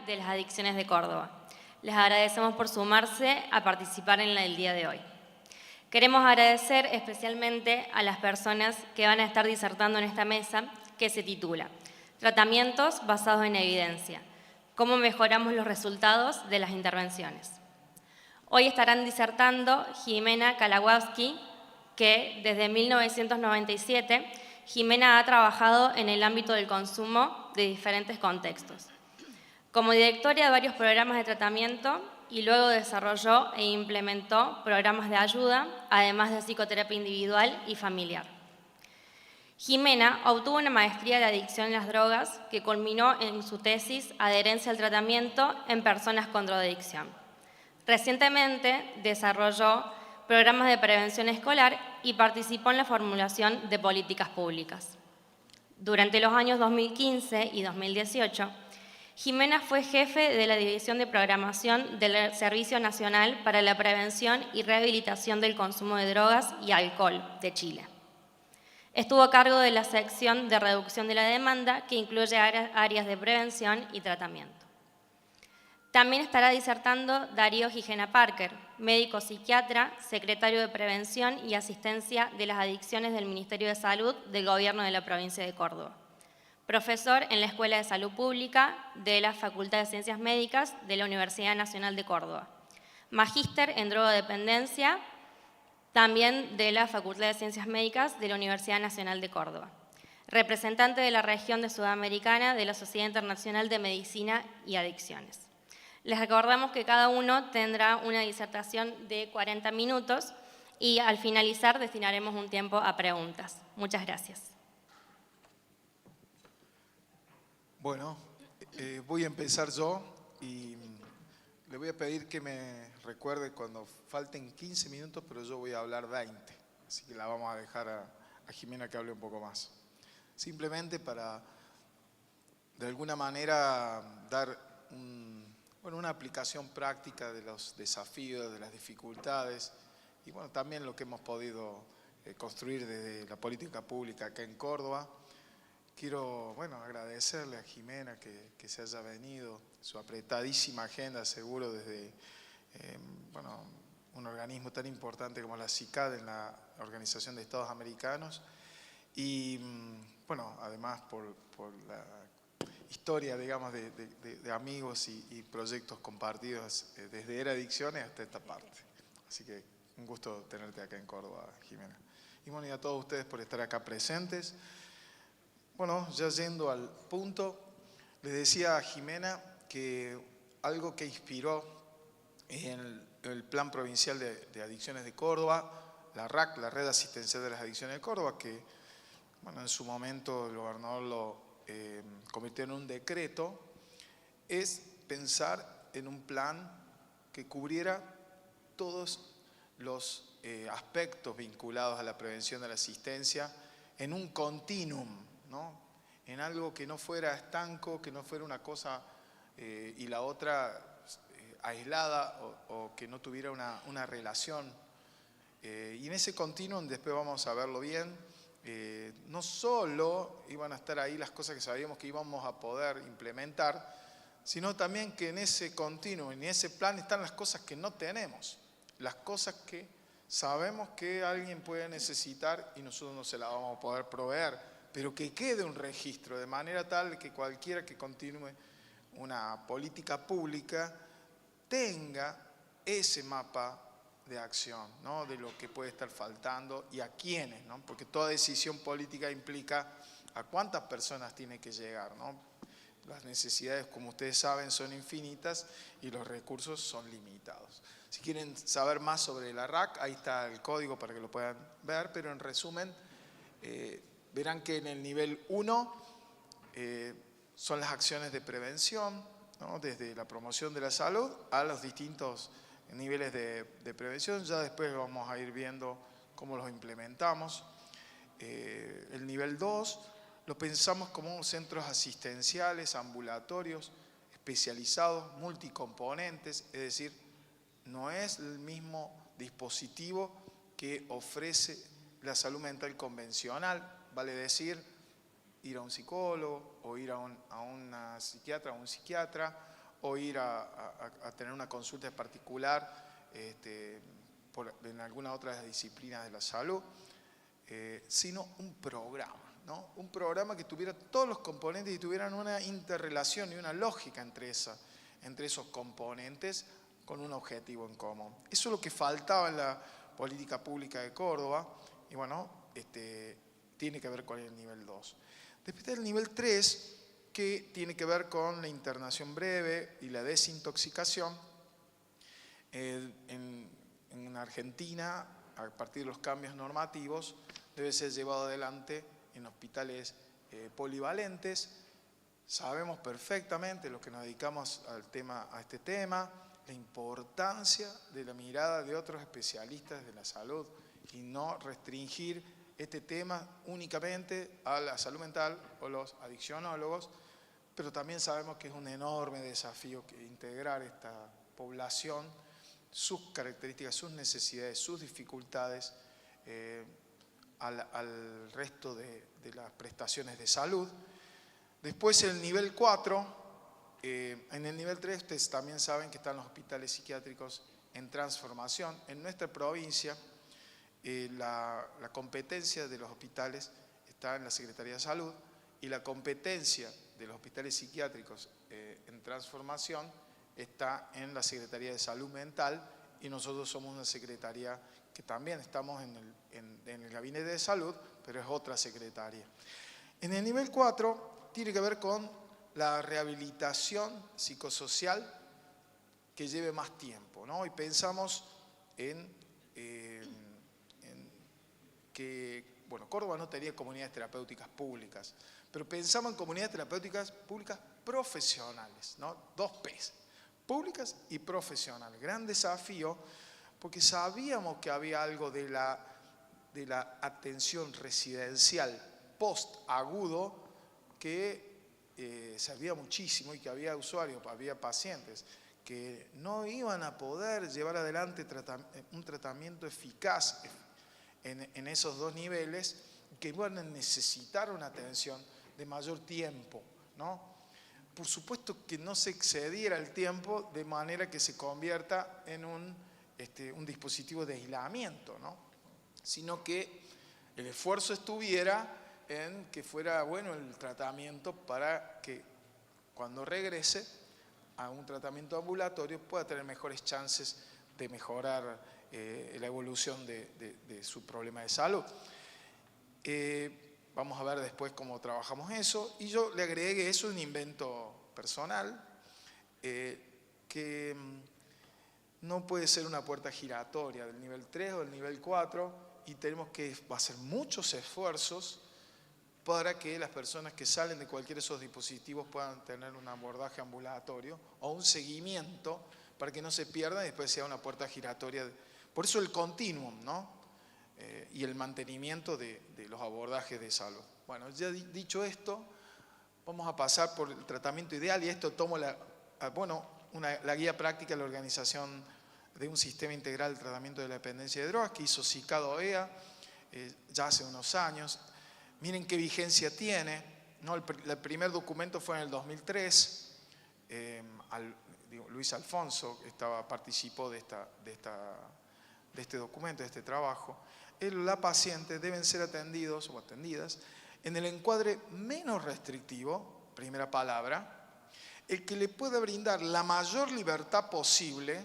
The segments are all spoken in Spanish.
de las Adicciones de Córdoba. Les agradecemos por sumarse a participar en el día de hoy. Queremos agradecer especialmente a las personas que van a estar disertando en esta mesa, que se titula Tratamientos basados en evidencia. ¿Cómo mejoramos los resultados de las intervenciones? Hoy estarán disertando Jimena Kalawowski, que desde 1997 Jimena ha trabajado en el ámbito del consumo de diferentes contextos. Como directora de varios programas de tratamiento y luego desarrolló e implementó programas de ayuda, además de psicoterapia individual y familiar. Jimena obtuvo una maestría de adicción en las drogas que culminó en su tesis Adherencia al tratamiento en personas con drogadicción. Recientemente desarrolló programas de prevención escolar y participó en la formulación de políticas públicas. Durante los años 2015 y 2018, Jimena fue jefe de la División de Programación del Servicio Nacional para la Prevención y Rehabilitación del Consumo de Drogas y Alcohol de Chile. Estuvo a cargo de la sección de reducción de la demanda, que incluye áreas de prevención y tratamiento. También estará disertando Darío Gijena Parker, médico psiquiatra, secretario de Prevención y Asistencia de las Adicciones del Ministerio de Salud del Gobierno de la Provincia de Córdoba. Profesor en la Escuela de Salud Pública de la Facultad de Ciencias Médicas de la Universidad Nacional de Córdoba. Magíster en drogodependencia, también de la Facultad de Ciencias Médicas de la Universidad Nacional de Córdoba. Representante de la región de Sudamericana de la Sociedad Internacional de Medicina y Adicciones. Les recordamos que cada uno tendrá una disertación de 40 minutos y al finalizar destinaremos un tiempo a preguntas. Muchas gracias. Bueno, voy a empezar yo y le voy a pedir que me recuerde cuando falten 15 minutos, pero yo voy a hablar 20. Así que la vamos a dejar a Jimena que hable un poco más. Simplemente para, de alguna manera, dar una aplicación práctica de los desafíos, de las dificultades y bueno, también lo que hemos podido construir desde la política pública acá en Córdoba. Quiero agradecerle a Jimena que se haya venido, su apretadísima agenda seguro desde un organismo tan importante como la CICAD en la Organización de Estados Americanos y además por la historia, digamos, de amigos y proyectos compartidos desde Era Adicciones hasta esta parte. Así que un gusto tenerte acá en Córdoba, Jimena. Y a todos ustedes por estar acá presentes. Bueno, ya yendo al punto, les decía a Jimena que algo que inspiró en el Plan Provincial de Adicciones de Córdoba, la RAC, la Red Asistencial de las Adicciones de Córdoba, que en su momento el gobernador lo convirtió en un decreto, es pensar en un plan que cubriera todos los aspectos vinculados a la prevención de la asistencia en un continuum, ¿no? En algo que no fuera estanco, que no fuera una cosa y la otra aislada o que no tuviera una relación. Y en ese continuum, después vamos a verlo bien, no solo iban a estar ahí las cosas que sabíamos que íbamos a poder implementar, sino también que en ese continuum, en ese plan están las cosas que no tenemos, las cosas que sabemos que alguien puede necesitar y nosotros no se las vamos a poder proveer, pero que quede un registro de manera tal que cualquiera que continúe una política pública tenga ese mapa de acción, ¿no? De lo que puede estar faltando y a quiénes, ¿no? Porque toda decisión política implica a cuántas personas tiene que llegar, ¿no? Las necesidades, como ustedes saben, son infinitas y los recursos son limitados. Si quieren saber más sobre la RAC, ahí está el código para que lo puedan ver, pero en resumen, verán que en el nivel 1 son las acciones de prevención, ¿no? Desde la promoción de la salud a los distintos niveles de prevención. Ya después vamos a ir viendo cómo los implementamos. El nivel 2 lo pensamos como centros asistenciales, ambulatorios, especializados, multicomponentes, es decir, no es el mismo dispositivo que ofrece la salud mental convencional, vale decir, ir a un psicólogo o ir a una psiquiatra o un psiquiatra o ir a tener una consulta particular en alguna otra disciplina de la salud, sino un programa, ¿no? Un programa que tuviera todos los componentes y tuvieran una interrelación y una lógica entre esos componentes con un objetivo en común. Eso es lo que faltaba en la política pública de Córdoba y bueno, tiene que ver con el nivel 2. Después del nivel 3, que tiene que ver con la internación breve y la desintoxicación. En Argentina, a partir de los cambios normativos, debe ser llevado adelante en hospitales polivalentes. Sabemos perfectamente, los que nos dedicamos a este tema, la importancia de la mirada de otros especialistas de la salud y no restringir este tema únicamente a la salud mental o los adiccionólogos, pero también sabemos que es un enorme desafío integrar esta población, sus características, sus necesidades, sus dificultades al resto de las prestaciones de salud. Después el nivel 4, en el nivel 3 ustedes también saben que están los hospitales psiquiátricos en transformación. En nuestra provincia la competencia de los hospitales está en la Secretaría de Salud y la competencia de los hospitales psiquiátricos en transformación está en la Secretaría de Salud Mental y nosotros somos una secretaría que también estamos en el Gabinete de Salud, pero es otra secretaría. En el nivel 4 tiene que ver con la rehabilitación psicosocial que lleve más tiempo, ¿no? Y pensamos en que, bueno, Córdoba no tenía comunidades terapéuticas públicas, pero pensamos en comunidades terapéuticas públicas profesionales, ¿no? 2 P's, públicas y profesionales. Gran desafío, porque sabíamos que había algo de la atención residencial post-agudo que servía muchísimo y que había usuarios, había pacientes que no iban a poder llevar adelante un tratamiento eficaz en esos 2 niveles, que iban a necesitar una atención de mayor tiempo, ¿no? Por supuesto que no se excediera el tiempo de manera que se convierta en un dispositivo de aislamiento, ¿no? Sino que el esfuerzo estuviera en que fuera bueno el tratamiento para que cuando regrese a un tratamiento ambulatorio pueda tener mejores chances de mejorar la evolución de su problema de salud. Vamos a ver después cómo trabajamos eso. Y yo le agregué, eso es un invento personal, que no puede ser una puerta giratoria del nivel 3 o del nivel 4 y tenemos que hacer muchos esfuerzos para que las personas que salen de cualquiera de esos dispositivos puedan tener un abordaje ambulatorio o un seguimiento para que no se pierdan y después sea una puerta giratoria. Por eso el continuum, ¿no? Y el mantenimiento de los abordajes de salud. Bueno, ya dicho esto, vamos a pasar por el tratamiento ideal y esto tomo la guía práctica de la Organización de un Sistema Integral de Tratamiento de la Dependencia de Drogas que hizo CICAD-OEA ya hace unos años. Miren qué vigencia tiene, ¿no? El primer documento fue en el 2003, Luis Alfonso participó de este documento, de este trabajo. La paciente deben ser atendidos o atendidas en el encuadre menos restrictivo, primera palabra, el que le pueda brindar la mayor libertad posible,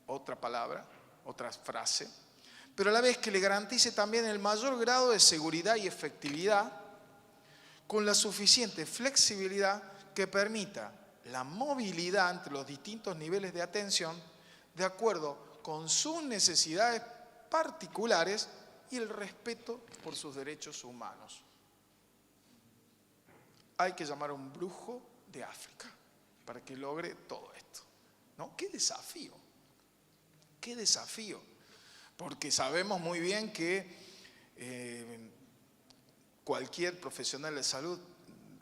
otra palabra, otra frase, pero a la vez que le garantice también el mayor grado de seguridad y efectividad con la suficiente flexibilidad que permita la movilidad entre los distintos niveles de atención de acuerdo con sus necesidades particulares y el respeto por sus derechos humanos. Hay que llamar a un brujo de África para que logre todo esto, ¿no? ¡Qué desafío! ¡Qué desafío! Porque sabemos muy bien que cualquier profesional de salud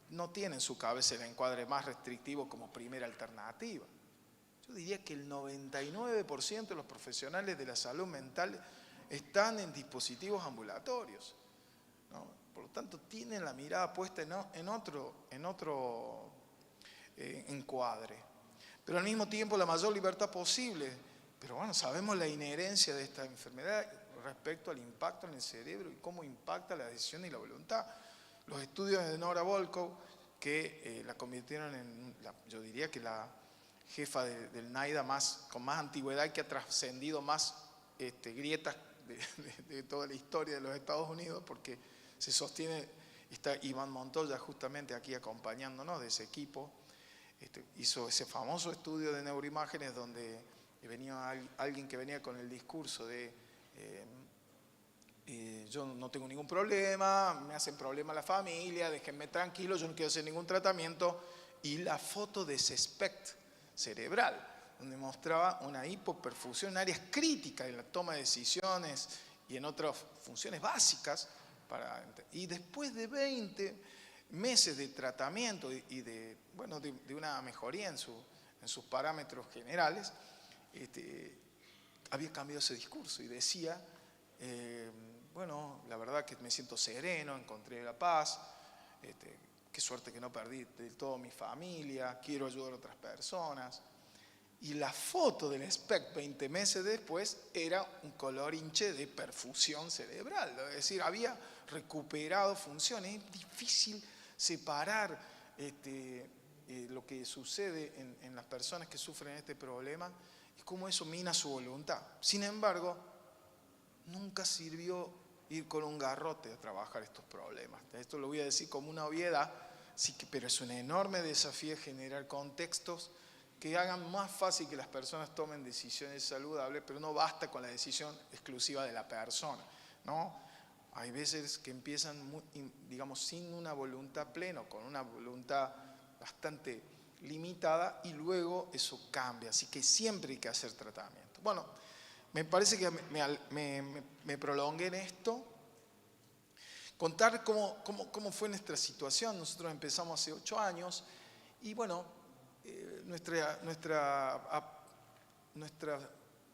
no tiene en su cabeza el encuadre más restrictivo como primera alternativa. Yo diría que el 99% de los profesionales de la salud mental están en dispositivos ambulatorios, ¿no? Por lo tanto, tienen la mirada puesta en otro encuadre. pero al mismo tiempo la mayor libertad posible. Pero bueno, sabemos la inherencia de esta enfermedad respecto al impacto en el cerebro y cómo impacta la decisión y la voluntad. Los estudios de Nora Volkow, que la convirtieron en, yo diría que la jefa del NIDA con más antigüedad y que ha trascendido más grietas de toda la historia de los Estados Unidos, porque se sostiene, está Iván Montoya justamente aquí acompañándonos de ese equipo, hizo ese famoso estudio de neuroimágenes donde venía alguien que venía con el discurso de yo no tengo ningún problema, me hacen problema la familia, déjenme tranquilo, yo no quiero hacer ningún tratamiento, y la foto de ese SPECT cerebral, donde mostraba una hipoperfusión en áreas críticas en la toma de decisiones y en otras funciones básicas. Y después de 20 meses de tratamiento y de una mejoría en sus parámetros generales, había cambiado ese discurso y decía, la verdad que me siento sereno, encontré la paz, qué suerte que no perdí del todo mi familia, quiero ayudar a otras personas. Y la foto del SPECT 20 meses después era un colorinche de perfusión cerebral, es decir, había recuperado funciones. Es difícil separar lo que sucede en las personas que sufren este problema y cómo eso mina su voluntad. Sin embargo, nunca sirvió ir con un garrote a trabajar estos problemas. Esto lo voy a decir como una obviedad, sí, pero es un enorme desafío generar contextos que hagan más fácil que las personas tomen decisiones saludables, pero no basta con la decisión exclusiva de la persona, ¿no? Hay veces que empiezan, sin una voluntad plena, con una voluntad bastante limitada, y luego eso cambia. Así que siempre hay que hacer tratamiento. Bueno, me parece que me prolongué en esto. Contar cómo fue nuestra situación. Nosotros empezamos hace 8 años y nuestra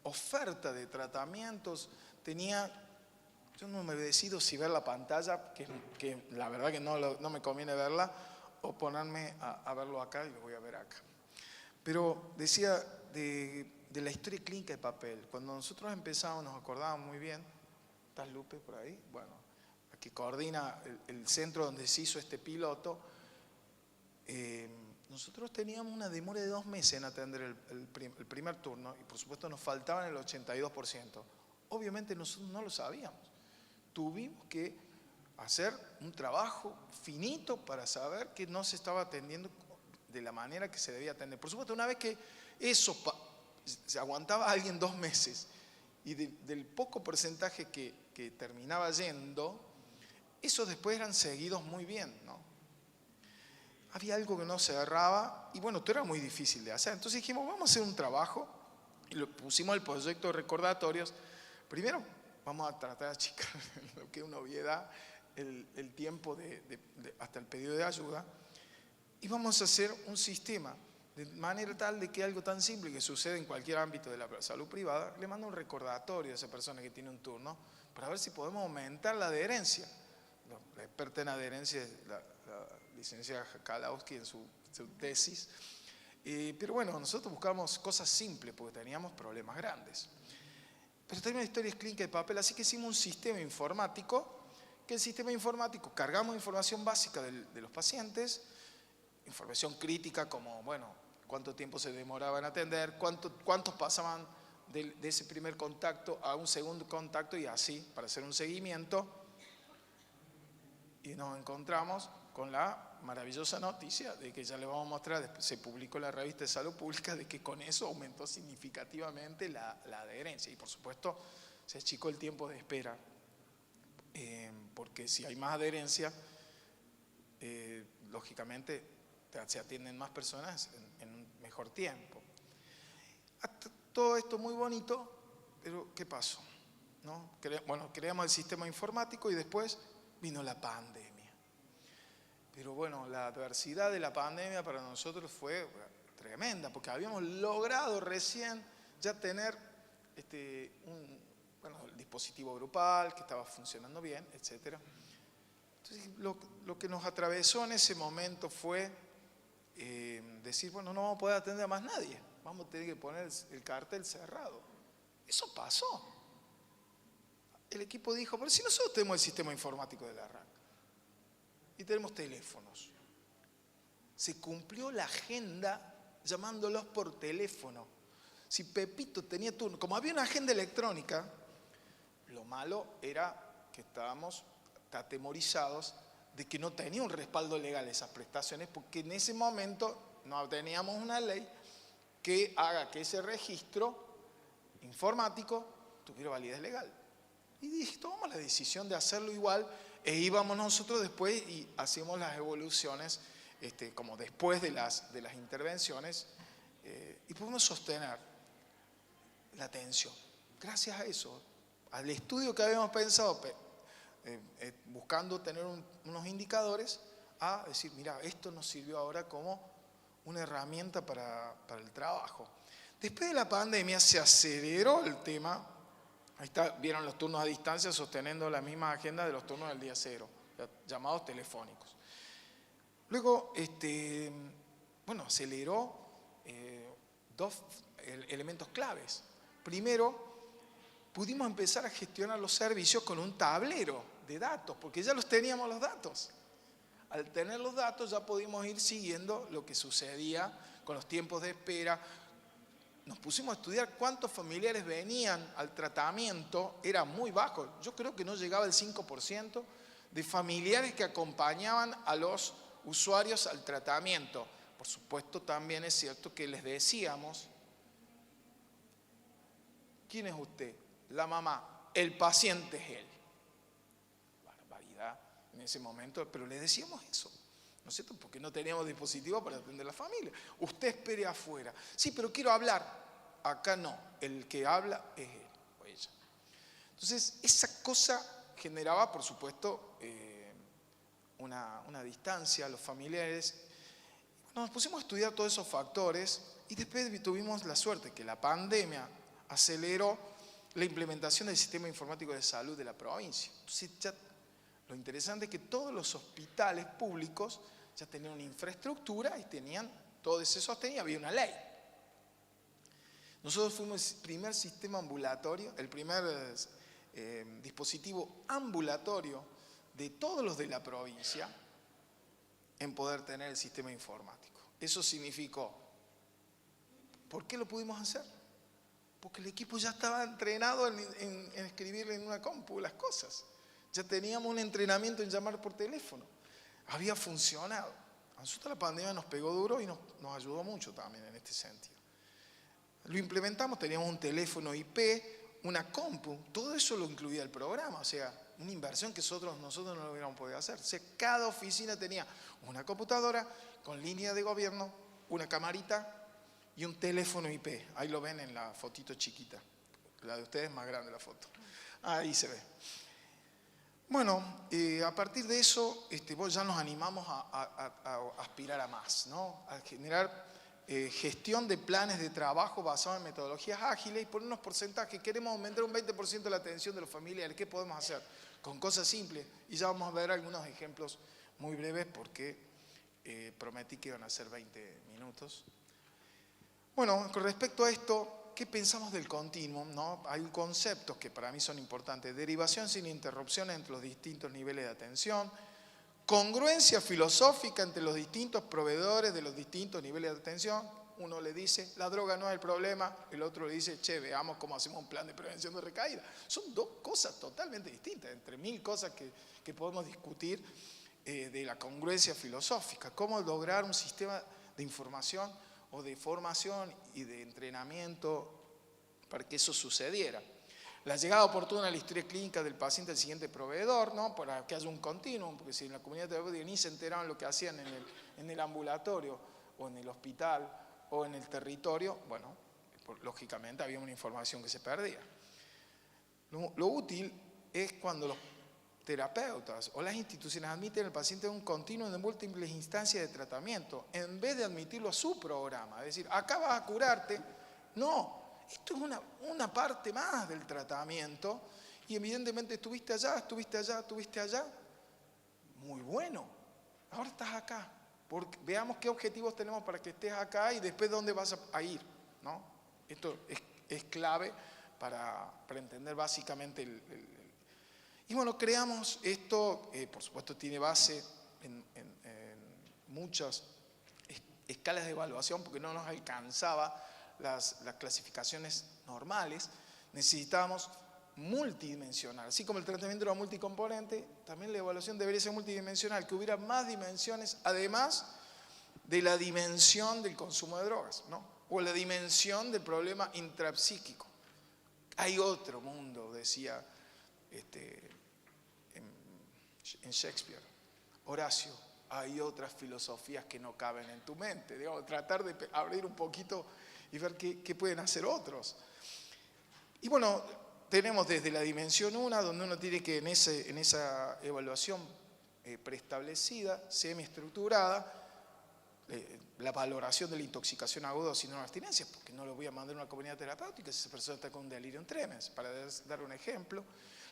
oferta de tratamientos tenía, yo no me decido si ver la pantalla, que la verdad que no me conviene verla, o ponerme a verlo acá, y lo voy a ver acá. Pero decía de la historia clínica de papel. Cuando nosotros empezamos, nos acordábamos muy bien. ¿Estás, Lupe, por ahí? Bueno, que coordina el centro donde se hizo este piloto. Nosotros teníamos una demora de 2 meses en atender el primer turno, y por supuesto nos faltaban el 82%. Obviamente nosotros no lo sabíamos. Tuvimos que hacer un trabajo finito para saber que no se estaba atendiendo de la manera que se debía atender. Por supuesto, una vez que eso se aguantaba a alguien 2 meses y del poco porcentaje que terminaba yendo, esos después eran seguidos muy bien, ¿no? Había algo que no cerraba y esto era muy difícil de hacer. Entonces dijimos, vamos a hacer un trabajo, y lo pusimos el proyecto de recordatorios. Primero vamos a tratar de achicar lo que es una obviedad, el tiempo hasta el pedido de ayuda, y vamos a hacer un sistema de manera tal de que algo tan simple que sucede en cualquier ámbito de la salud privada, le manda un recordatorio a esa persona que tiene un turno para ver si podemos aumentar la adherencia. La experta en adherencia es la licenciada Kalowski en su tesis. Pero nosotros buscamos cosas simples porque teníamos problemas grandes. Pero teníamos historias clínicas de papel, así que hicimos un sistema informático, que el sistema informático cargamos información básica de los pacientes, información crítica como, cuánto tiempo se demoraba en atender, cuántos pasaban de ese primer contacto a un segundo contacto y así, para hacer un seguimiento. Y nos encontramos con la maravillosa noticia de que ya les vamos a mostrar, se publicó en la revista de Salud Pública, de que con eso aumentó significativamente la adherencia. Y por supuesto se achicó el tiempo de espera, porque si hay más adherencia, lógicamente se atienden más personas en un mejor tiempo. Todo esto muy bonito, pero ¿qué pasó? ¿No? Creamos el sistema informático y después vino la pandemia. Pero la adversidad de la pandemia para nosotros fue tremenda, porque habíamos logrado recién ya tener el dispositivo grupal que estaba funcionando bien, etc. Entonces, lo que nos atravesó en ese momento fue decir, no vamos a poder atender a más nadie. vamos a tener que poner el cartel cerrado. Eso pasó. El equipo dijo, pero si nosotros tenemos el sistema informático de la RAC y tenemos teléfonos. Se cumplió la agenda llamándolos por teléfono. Si Pepito tenía turno, como había una agenda electrónica, lo malo era que estábamos atemorizados de que no tenía un respaldo legal esas prestaciones, porque en ese momento no teníamos una ley que haga que ese registro informático tuviera validez legal. Y dije, tomamos la decisión de hacerlo igual e íbamos nosotros después y hacíamos las evoluciones como después de las intervenciones y pudimos sostener la atención. Gracias a eso, al estudio que habíamos pensado, buscando tener unos indicadores, a decir, mira, esto nos sirvió ahora como una herramienta para el trabajo. Después de la pandemia se aceleró el tema. Ahí está, vieron los turnos a distancia sosteniendo la misma agenda de los turnos del día cero, llamados telefónicos. Luego, aceleró dos elementos claves. Primero, pudimos empezar a gestionar los servicios con un tablero de datos, porque ya los teníamos los datos. Al tener los datos ya pudimos ir siguiendo lo que sucedía con los tiempos de espera. Nos pusimos a estudiar cuántos familiares venían al tratamiento, era muy bajo. Yo creo que no llegaba el 5% de familiares que acompañaban a los usuarios al tratamiento. Por supuesto, también es cierto que les decíamos, ¿quién es usted? La mamá. El paciente es él. Barbaridad en ese momento, pero le decíamos eso. ¿No es cierto? Porque no teníamos dispositivos para atender a la familia. Usted espere afuera. Sí, pero quiero hablar. Acá no. El que habla es él o ella. Entonces, esa cosa generaba, por supuesto, una distancia a los familiares. Nos pusimos a estudiar todos esos factores y después tuvimos la suerte que la pandemia aceleró la implementación del sistema informático de salud de la provincia. Entonces, ya, lo interesante es que todos los hospitales públicos ya tenían una infraestructura y tenían, todo se sostenía, había una ley. Nosotros fuimos el primer sistema ambulatorio, el primer dispositivo ambulatorio de todos los de la provincia en poder tener el sistema informático. Eso significó, ¿por qué lo pudimos hacer? Porque el equipo ya estaba entrenado en escribirle en una compu las cosas. Ya teníamos un entrenamiento en llamar por teléfono. Había funcionado. A nosotros la pandemia nos pegó duro y nos ayudó mucho también en este sentido. Lo implementamos, teníamos un teléfono IP, una compu, todo eso lo incluía el programa, o sea, una inversión que nosotros no lo hubiéramos podido hacer. O sea, cada oficina tenía una computadora con línea de gobierno, una camarita y un teléfono IP. Ahí lo ven en la fotito chiquita. La de ustedes es más grande la foto. Ahí se ve. Bueno, a partir de eso, ya nos animamos a aspirar a más, ¿no? A generar gestión de planes de trabajo basados en metodologías ágiles y por unos porcentajes. Queremos aumentar un 20% la atención de los familiares. ¿Qué podemos hacer? Con cosas simples. Y ya vamos a ver algunos ejemplos muy breves porque prometí que iban a ser 20 minutos. Bueno, con respecto a esto, ¿qué pensamos del continuum? ¿No? Hay conceptos que para mí son importantes. Derivación sin interrupción entre los distintos niveles de atención. Congruencia filosófica entre los distintos proveedores de los distintos niveles de atención. Uno le dice, la droga no es el problema. El otro le dice, che, veamos cómo hacemos un plan de prevención de recaída. Son dos cosas totalmente distintas, entre mil cosas que podemos discutir de la congruencia filosófica. Cómo lograr un sistema de información o de formación y de entrenamiento para que eso sucediera. La llegada oportuna a la historia clínica del paciente al siguiente proveedor, ¿no? Para que haya un continuum, porque si en la comunidad terapéutica ni se enteraban lo que hacían en el ambulatorio o en el hospital o en el territorio, bueno, lógicamente había una información que se perdía. Lo útil es cuando los terapeutas o las instituciones admiten al paciente a un continuum de múltiples instancias de tratamiento, en vez de admitirlo a su programa. Es decir, acá vas a curarte. No, esto es una parte más del tratamiento y evidentemente estuviste allá. Muy bueno. Ahora estás acá. Veamos qué objetivos tenemos para que estés acá y después dónde vas a ir. ¿no? Esto es clave para entender básicamente Y bueno, creamos esto, por supuesto tiene base en muchas escalas de evaluación, porque no nos alcanzaba las clasificaciones normales, necesitábamos multidimensional. Así como el tratamiento era multicomponente, también la evaluación debería ser multidimensional, que hubiera más dimensiones, además de la dimensión del consumo de drogas, ¿no? O la dimensión del problema intrapsíquico. Hay otro mundo, decía en Shakespeare, Horacio, hay otras filosofías que no caben en tu mente. Digamos, tratar de abrir un poquito y ver qué pueden hacer otros. Y bueno, tenemos desde la dimensión 1, donde uno tiene que en esa evaluación preestablecida, semiestructurada, la valoración de la intoxicación aguda o síndrome de abstinencia, porque no lo voy a mandar a una comunidad terapéutica si esa persona está con un delirium tremens, para dar un ejemplo.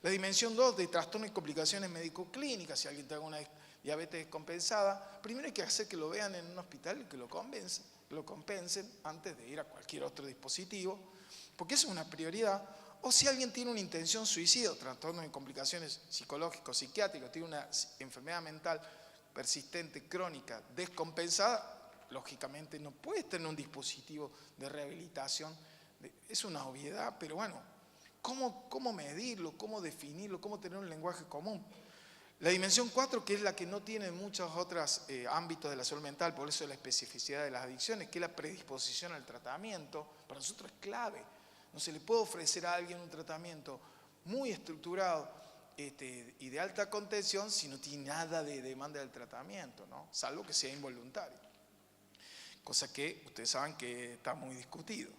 La dimensión 2 de trastornos y complicaciones médico-clínicas, si alguien tiene una diabetes descompensada, primero hay que hacer que lo vean en un hospital y que lo compensen antes de ir a cualquier otro dispositivo, porque eso es una prioridad. O si alguien tiene una intención suicida, trastornos y complicaciones psicológicos, psiquiátricos, tiene una enfermedad mental persistente, crónica, descompensada, lógicamente no puede tener un dispositivo de rehabilitación. Es una obviedad, pero bueno, ¿cómo medirlo? ¿Cómo definirlo? ¿Cómo tener un lenguaje común? La dimensión 4, que es la que no tiene muchos otros ámbitos de la salud mental, por eso la especificidad de las adicciones, que es la predisposición al tratamiento, para nosotros es clave. No se le puede ofrecer a alguien un tratamiento muy estructurado y de alta contención si no tiene nada de demanda del tratamiento, ¿no? Salvo que sea involuntario. Cosa que ustedes saben que está muy discutido.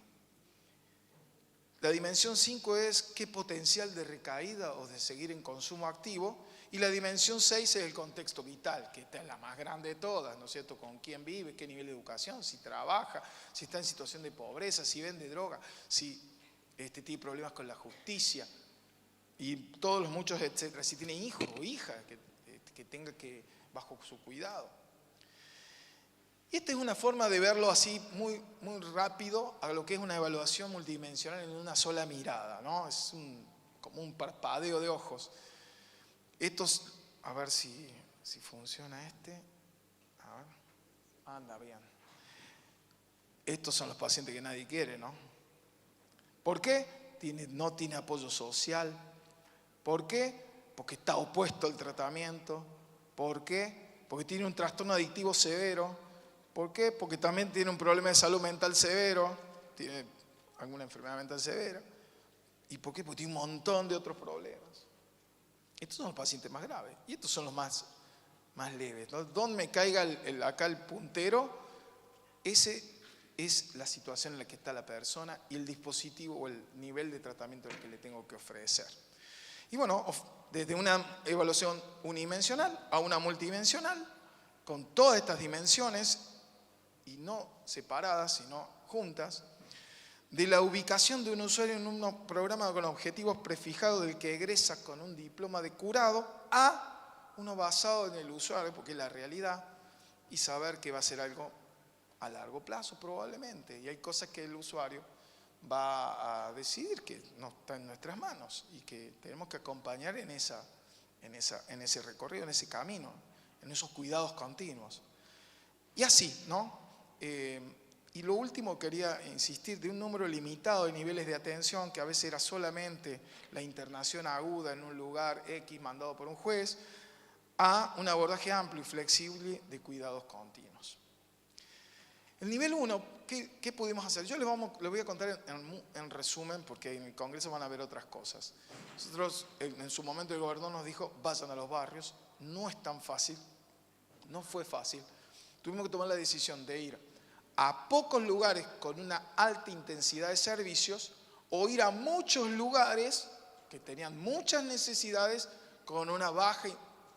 La dimensión 5 es qué potencial de recaída o de seguir en consumo activo. Y la dimensión 6 es el contexto vital, que esta es la más grande de todas, ¿no es cierto? Con quién vive, qué nivel de educación, si trabaja, si está en situación de pobreza, si vende droga, si tiene problemas con la justicia y todos los muchos, etcétera. Si tiene hijo o hija que tenga que bajo su cuidado. Y esta es una forma de verlo así muy, muy rápido a lo que es una evaluación multidimensional en una sola mirada, ¿no? Es como un parpadeo de ojos. Estos, a ver si funciona este. A ver, anda bien. Estos son los pacientes que nadie quiere, ¿no? ¿Por qué? No tiene apoyo social. ¿Por qué? Porque está opuesto al tratamiento. ¿Por qué? Porque tiene un trastorno adictivo severo. ¿Por qué? Porque también tiene un problema de salud mental severo. Tiene alguna enfermedad mental severa. ¿Y por qué? Porque tiene un montón de otros problemas. Estos son los pacientes más graves y estos son los más leves, ¿no? Donde me caiga acá el puntero, ese es la situación en la que está la persona y el dispositivo o el nivel de tratamiento que le tengo que ofrecer. Y bueno, desde una evaluación unidimensional a una multidimensional, con todas estas dimensiones, y no separadas, sino juntas, de la ubicación de un usuario en un programa con objetivos prefijados del que egresa con un diploma de curado a uno basado en el usuario, porque es la realidad, y saber que va a ser algo a largo plazo probablemente. Y hay cosas que el usuario va a decidir que no está en nuestras manos y que tenemos que acompañar en ese recorrido, en ese camino, en esos cuidados continuos. Y así, ¿no? Y lo último, quería insistir de un número limitado de niveles de atención, que a veces era solamente la internación aguda en un lugar X mandado por un juez, a un abordaje amplio y flexible de cuidados continuos. El nivel 1, ¿qué pudimos hacer? Yo les voy a contar en resumen, porque en el Congreso van a ver otras cosas. Nosotros, en su momento, el gobernador nos dijo, vayan a los barrios. No es tan fácil, no fue fácil. Tuvimos que tomar la decisión de ir a pocos lugares con una alta intensidad de servicios o ir a muchos lugares que tenían muchas necesidades con una baja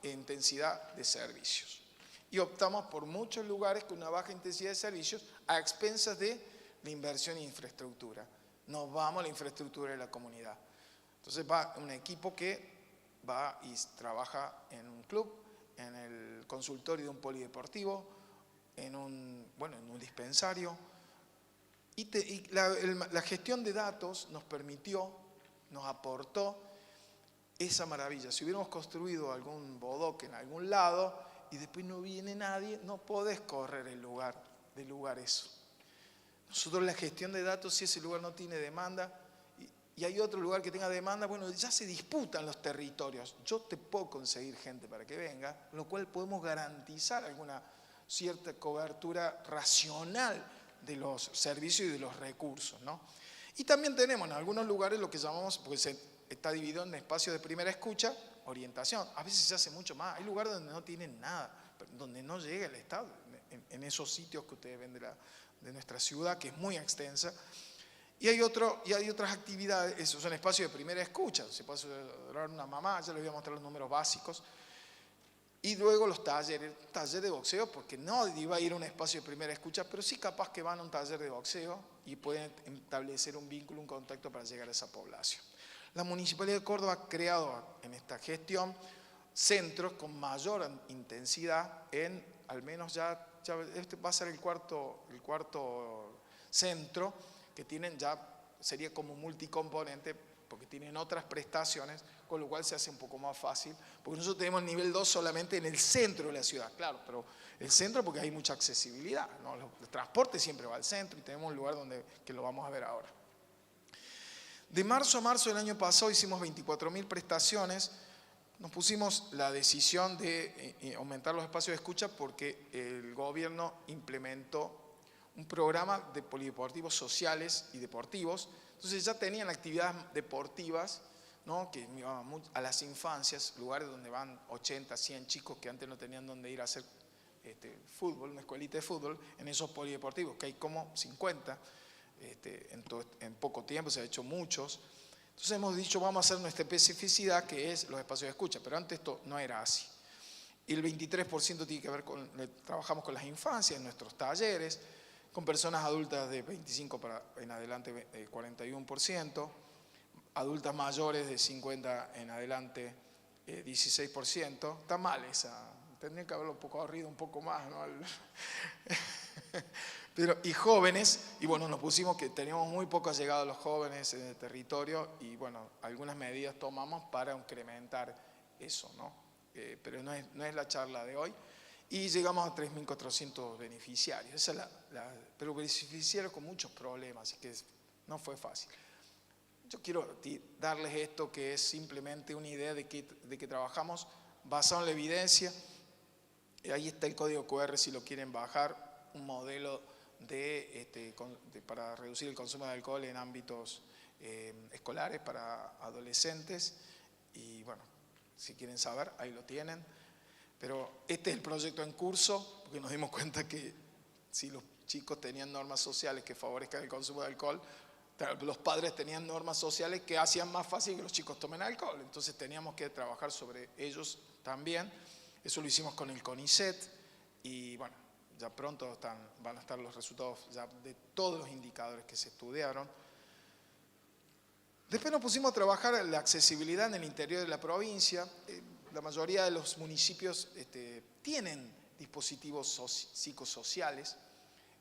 intensidad de servicios. Y optamos por muchos lugares con una baja intensidad de servicios a expensas de la inversión en infraestructura. Nos vamos a la infraestructura de la comunidad. Entonces va un equipo que va y trabaja en un club, en el consultorio de un polideportivo, en un dispensario, Y la gestión de datos nos permitió, nos aportó esa maravilla. Si hubiéramos construido algún bodoque en algún lado y después no viene nadie, no podés correr del lugar eso. Nosotros la gestión de datos, si ese lugar no tiene demanda y hay otro lugar que tenga demanda, bueno, ya se disputan los territorios. Yo te puedo conseguir gente para que venga, lo cual podemos garantizar alguna cierta cobertura racional de los servicios y de los recursos, ¿no? Y también tenemos en algunos lugares lo que llamamos, porque está dividido en espacios de primera escucha, orientación. A veces se hace mucho más. Hay lugares donde no tienen nada, donde no llega el Estado, en esos sitios que ustedes ven de nuestra ciudad, que es muy extensa. Y hay otras actividades, esos son espacios de primera escucha. Se puede asesorar una mamá, ya les voy a mostrar los números básicos. Y luego los talleres de boxeo, porque no iba a ir a un espacio de primera escucha, pero sí capaz que van a un taller de boxeo y pueden establecer un vínculo, un contacto para llegar a esa población. La Municipalidad de Córdoba ha creado en esta gestión centros con mayor intensidad en, al menos ya este va a ser el cuarto centro que tienen ya, sería como multicomponente, porque tienen otras prestaciones, con lo cual se hace un poco más fácil, porque nosotros tenemos nivel 2 solamente en el centro de la ciudad, claro, pero el centro porque hay mucha accesibilidad, ¿no? El transporte siempre va al centro y tenemos un lugar que lo vamos a ver ahora. De marzo a marzo del año pasado hicimos 24.000 prestaciones, nos pusimos la decisión de aumentar los espacios de escucha porque el gobierno implementó un programa de polideportivos sociales y deportivos. Entonces ya tenían actividades deportivas, ¿no? Que iban a las infancias, lugares donde van 80, 100 chicos que antes no tenían dónde ir a hacer fútbol, una escuelita de fútbol, en esos polideportivos, que hay como 50, en poco tiempo se ha hecho muchos. Entonces hemos dicho, vamos a hacer nuestra especificidad, que es los espacios de escucha, pero antes esto no era así. Y el 23% tiene que ver trabajamos con las infancias, en nuestros talleres, con personas adultas de 25 en adelante 41%, adultas mayores de 50 en adelante 16%. Está mal esa, tendría que haberlo corrido un poco más, ¿no? Y jóvenes, y bueno, nos pusimos que teníamos muy poca llegada a los jóvenes en el territorio y bueno, algunas medidas tomamos para incrementar eso, ¿no? Pero no es la charla de hoy. Y llegamos a 3.400 beneficiarios. Esa pero beneficiarios con muchos problemas, así que no fue fácil. Yo quiero darles esto que es simplemente una idea de que trabajamos basado en la evidencia. Ahí está el código QR si lo quieren bajar, un modelo para reducir el consumo de alcohol en ámbitos escolares para adolescentes. Y bueno, si quieren saber, ahí lo tienen. Pero este es el proyecto en curso, porque nos dimos cuenta que si los chicos tenían normas sociales que favorezcan el consumo de alcohol, los padres tenían normas sociales que hacían más fácil que los chicos tomen alcohol. Entonces teníamos que trabajar sobre ellos también. Eso lo hicimos con el CONICET y bueno, ya pronto van a estar los resultados ya de todos los indicadores que se estudiaron. Después nos pusimos a trabajar la accesibilidad en el interior de la provincia. La mayoría de los municipios tienen dispositivos psicosociales,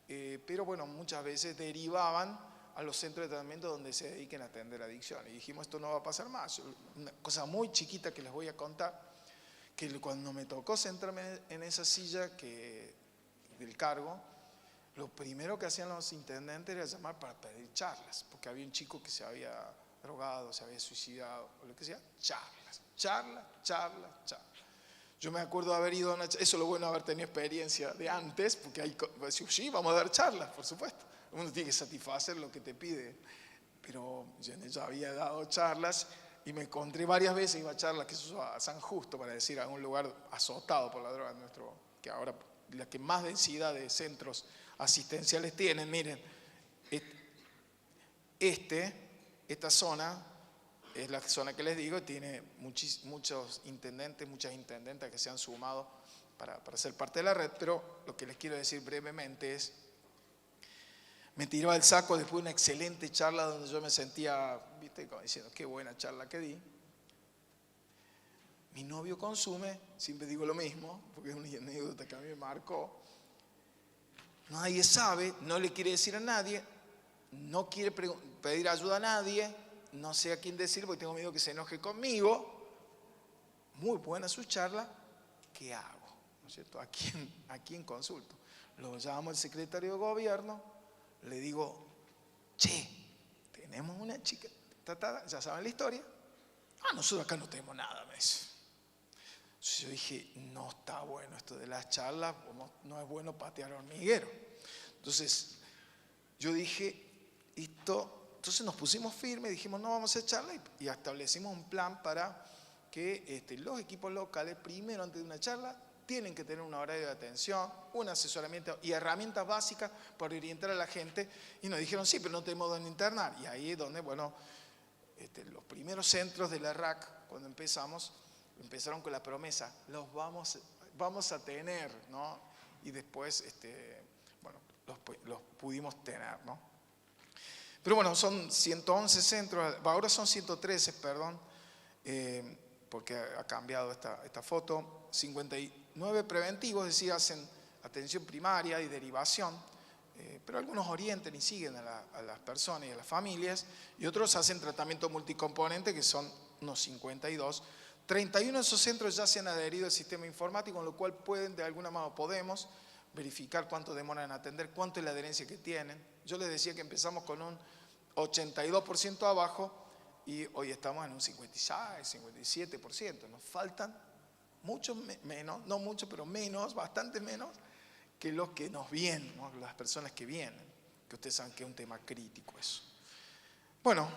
pero bueno, muchas veces derivaban a los centros de tratamiento donde se dediquen a atender adicciones. Y dijimos, esto no va a pasar más. Una cosa muy chiquita que les voy a contar, que cuando me tocó sentarme en esa silla del cargo, lo primero que hacían los intendentes era llamar para pedir charlas, porque había un chico que se había drogado, se había suicidado, o lo que sea, charla. Yo me acuerdo de haber ido a una charla, eso es lo bueno de haber tenido experiencia de antes, porque ahí sí, vamos a dar charlas, por supuesto. Uno tiene que satisfacer lo que te pide, pero yo ya había dado charlas y me encontré varias veces, iba a charlas que eso a San Justo, para decir, a un lugar azotado por la droga, que ahora la que más densidad de centros asistenciales tienen. Miren, esta zona es la zona que les digo, tiene muchos intendentes, muchas intendentas que se han sumado para ser parte de la red, pero lo que les quiero decir brevemente es, me tiró al saco después de una excelente charla donde yo me sentía, viste, como diciendo, qué buena charla que di. Mi novio consume, siempre digo lo mismo, porque es una anécdota que a mí me marcó. Nadie sabe, no le quiere decir a nadie, no quiere pedir ayuda a nadie, no sé a quién decir porque tengo miedo que se enoje conmigo. Muy buena su charla, ¿qué hago? ¿No es cierto? ¿A quién consulto? Lo llamo al secretario de gobierno, le digo, che, tenemos una chica, ya saben la historia. Nosotros acá no tenemos nada, me dice. Entonces yo dije, no está bueno esto de las charlas, no es bueno patear hormiguero. Entonces yo dije, entonces nos pusimos firmes, dijimos no vamos a hacer charla y establecimos un plan para que los equipos locales, primero antes de una charla, tienen que tener un horario de atención, un asesoramiento y herramientas básicas para orientar a la gente. Y nos dijeron, sí, pero no tenemos dónde internar. Y ahí es donde, bueno, los primeros centros de la RAC, cuando empezaron con la promesa, los vamos a tener, ¿no? Y después, bueno, los pudimos tener, ¿no? Pero bueno, son 111 centros, ahora son 113, perdón, porque ha cambiado esta foto. 59 preventivos, es decir, hacen atención primaria y derivación, pero algunos orientan y siguen a las personas y a las familias, y otros hacen tratamiento multicomponente, que son unos 52. 31 de esos centros ya se han adherido al sistema informático, con lo cual podemos verificar cuánto demoran en atender, cuánto es la adherencia que tienen. Yo les decía que empezamos con un 82% abajo y hoy estamos en un 56, 57%. Nos faltan mucho menos, no mucho, pero menos, bastante menos que los que nos vienen, ¿no? Las personas que vienen, que ustedes saben que es un tema crítico eso. Bueno,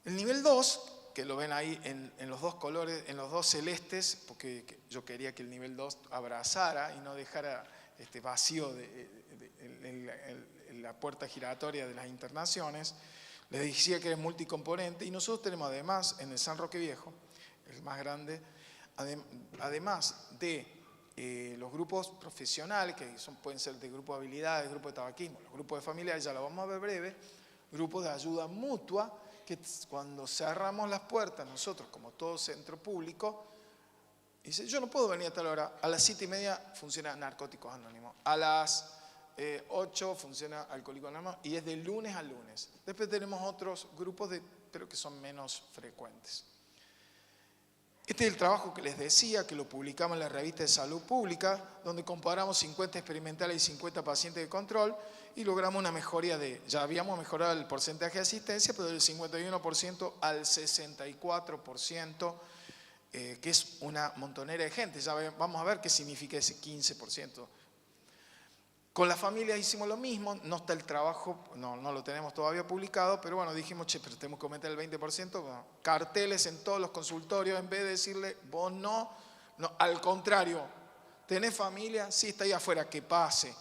el nivel 2, que lo ven ahí en los dos colores, en los dos celestes, porque yo quería que el nivel 2 abrazara y no dejara vacío la puerta giratoria de las internaciones. Les decía que es multicomponente y nosotros tenemos además en el San Roque Viejo, el más grande, además de los grupos profesionales, que pueden ser de grupo de habilidades, grupo de tabaquismo, los grupos de familiares, ya lo vamos a ver breve, grupos de ayuda mutua, que cuando cerramos las puertas, nosotros como todo centro público, dice, yo no puedo venir a tal hora, a las 7:30 funciona Narcóticos Anónimos, a las 8 funciona Alcohólicos Anónimos y es de lunes a lunes. Después tenemos otros grupos, pero que son menos frecuentes. Este es el trabajo que les decía, que lo publicamos en la revista de Salud Pública, donde comparamos 50 experimentales y 50 pacientes de control y logramos una mejoría ya habíamos mejorado el porcentaje de asistencia, pero del 51% al 64%, que es una montonera de gente. Ya vamos a ver qué significa ese 15%. Con las familias hicimos lo mismo, no está el trabajo, no lo tenemos todavía publicado, pero bueno, dijimos, pero tenemos que aumentar el 20%, bueno, carteles en todos los consultorios, en vez de decirle, vos no, al contrario, ¿tenés familia? Sí, está ahí afuera, que pase.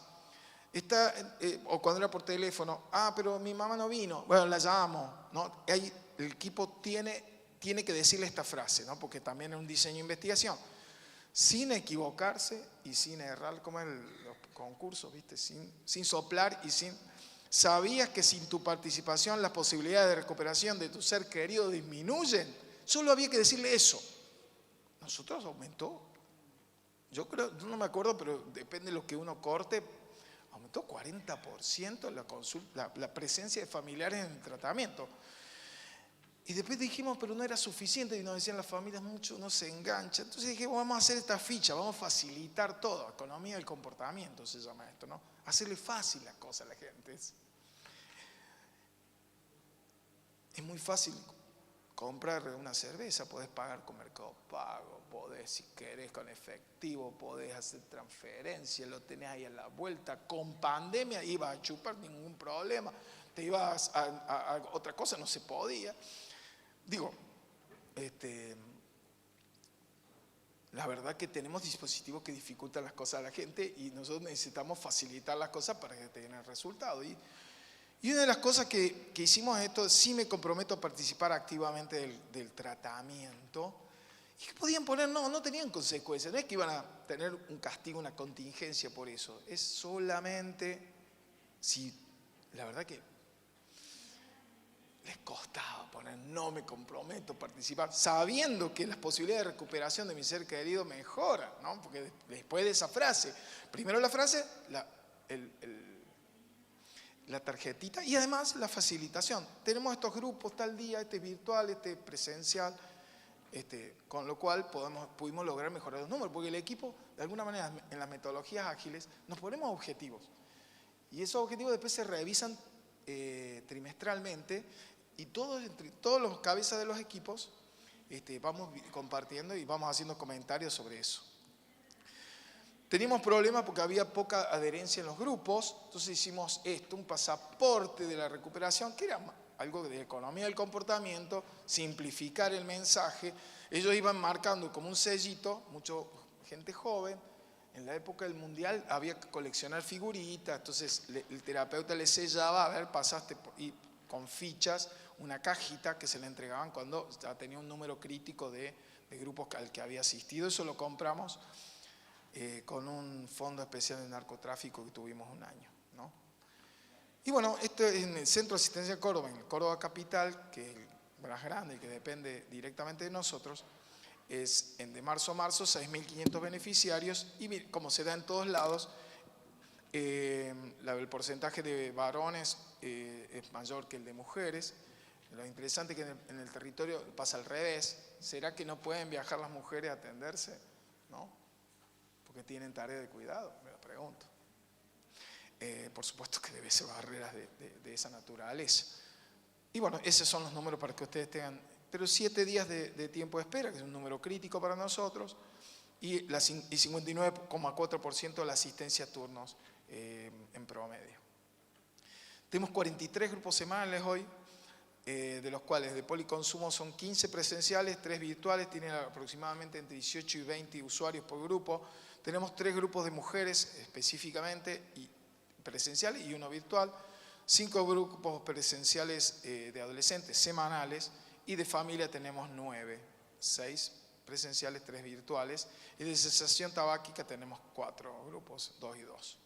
O cuando era por teléfono, pero mi mamá no vino, bueno, la llamo, ¿no? Ahí el equipo tiene que decirle esta frase, ¿no? Porque también es un diseño de investigación. Sin equivocarse y sin errar, como en los concursos, ¿viste? Sin soplar y sin... ¿Sabías que sin tu participación las posibilidades de recuperación de tu ser querido disminuyen? Solo había que decirle eso. Nosotros aumentó. Yo creo, no me acuerdo, pero depende de lo que uno corte, aumentó 40% la presencia de familiares en el tratamiento. Y después dijimos, pero no era suficiente, y nos decían las familias, mucho no se engancha. Entonces dijimos, vamos a hacer esta ficha, vamos a facilitar todo. Economía del comportamiento se llama esto, ¿no? Hacerle fácil las cosas a la gente. Es muy fácil comprar una cerveza, podés pagar con Mercado Pago, podés, si querés, con efectivo, podés hacer transferencia, lo tenés ahí a la vuelta. Con pandemia ibas a chupar, ningún problema. Te ibas a otra cosa, no se podía. Digo, la verdad que tenemos dispositivos que dificultan las cosas a la gente y nosotros necesitamos facilitar las cosas para que tengan resultado. Y una de las cosas que hicimos es esto, sí me comprometo a participar activamente del tratamiento. Y que podían poner, no tenían consecuencias, no es que iban a tener un castigo, una contingencia por eso. Es solamente si, la verdad que les costaba poner, no me comprometo a participar, sabiendo que las posibilidades de recuperación de mi ser querido mejoran, ¿no? Porque después de esa frase, primero la frase, la tarjetita y además la facilitación. Tenemos estos grupos tal día, este virtual, este presencial, con lo cual pudimos lograr mejorar los números, porque el equipo, de alguna manera, en las metodologías ágiles, nos ponemos objetivos. Y esos objetivos después se revisan trimestralmente y todos los cabezas de los equipos vamos compartiendo y vamos haciendo comentarios sobre eso. Teníamos problemas porque había poca adherencia en los grupos, entonces hicimos un pasaporte de la recuperación, que era algo de economía del comportamiento, simplificar el mensaje. Ellos iban marcando como un sellito, mucha gente joven. En la época del mundial había que coleccionar figuritas, entonces el terapeuta le sellaba, a ver, pasaste y con fichas, una cajita que se le entregaban cuando ya tenía un número crítico de grupos al que había asistido. Eso lo compramos con un fondo especial de narcotráfico que tuvimos un año, ¿no? Y bueno, esto es en el Centro de Asistencia Córdoba, en Córdoba Capital, que es el más grande y que depende directamente de nosotros. Es de marzo a marzo, 6.500 beneficiarios y como se da en todos lados, el porcentaje de varones es mayor que el de mujeres. Lo interesante es que en el territorio pasa al revés. ¿Será que no pueden viajar las mujeres a atenderse? ¿No? Porque tienen tarea de cuidado, me lo pregunto. Por supuesto que debe ser barreras de esa naturaleza. Y bueno, esos son los números para que ustedes tengan, pero 7 días de tiempo de espera, que es un número crítico para nosotros, y 59,4% de la asistencia a turnos en promedio. Tenemos 43 grupos semanales hoy, de los cuales de policonsumo son 15 presenciales, 3 virtuales, tienen aproximadamente entre 18 y 20 usuarios por grupo. Tenemos 3 grupos de mujeres específicamente y presenciales y uno virtual, 5 grupos presenciales de adolescentes semanales y de familia tenemos 9, 6 presenciales, 3 virtuales y de cesación tabáquica tenemos 4 grupos, 2 y 2.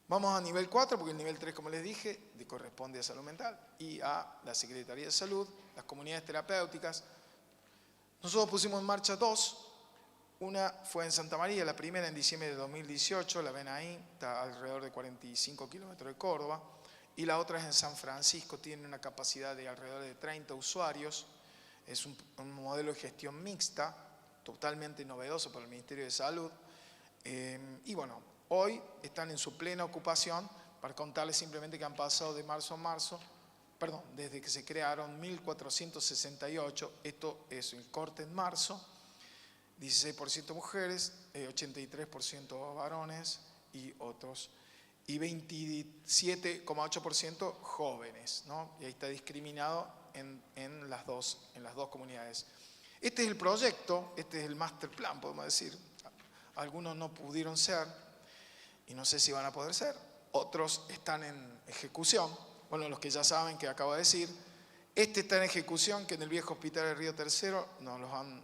Vamos a nivel 4 porque el nivel 3, como les dije, corresponde a salud mental y a la Secretaría de Salud, las comunidades terapéuticas. Nosotros pusimos en marcha 2. Una fue en Santa María, la primera en diciembre de 2018, la ven ahí, está alrededor de 45 kilómetros de Córdoba. Y la otra es en San Francisco, tiene una capacidad de alrededor de 30 usuarios. Es un modelo de gestión mixta, totalmente novedoso para el Ministerio de Salud. Y bueno, hoy están en su plena ocupación, para contarles simplemente que han pasado de marzo a marzo, desde que se crearon 1.468, esto es el corte en marzo, 16% mujeres, 83% varones y otros, y 27,8% jóvenes, ¿no? Y ahí está discriminado en las dos comunidades. Este es el proyecto, este es el master plan, podemos decir. Algunos no pudieron ser y no sé si van a poder ser. Otros están en ejecución. Bueno, los que ya saben que acabo de decir. Este está en ejecución, que en el viejo hospital de Río Tercero nos los han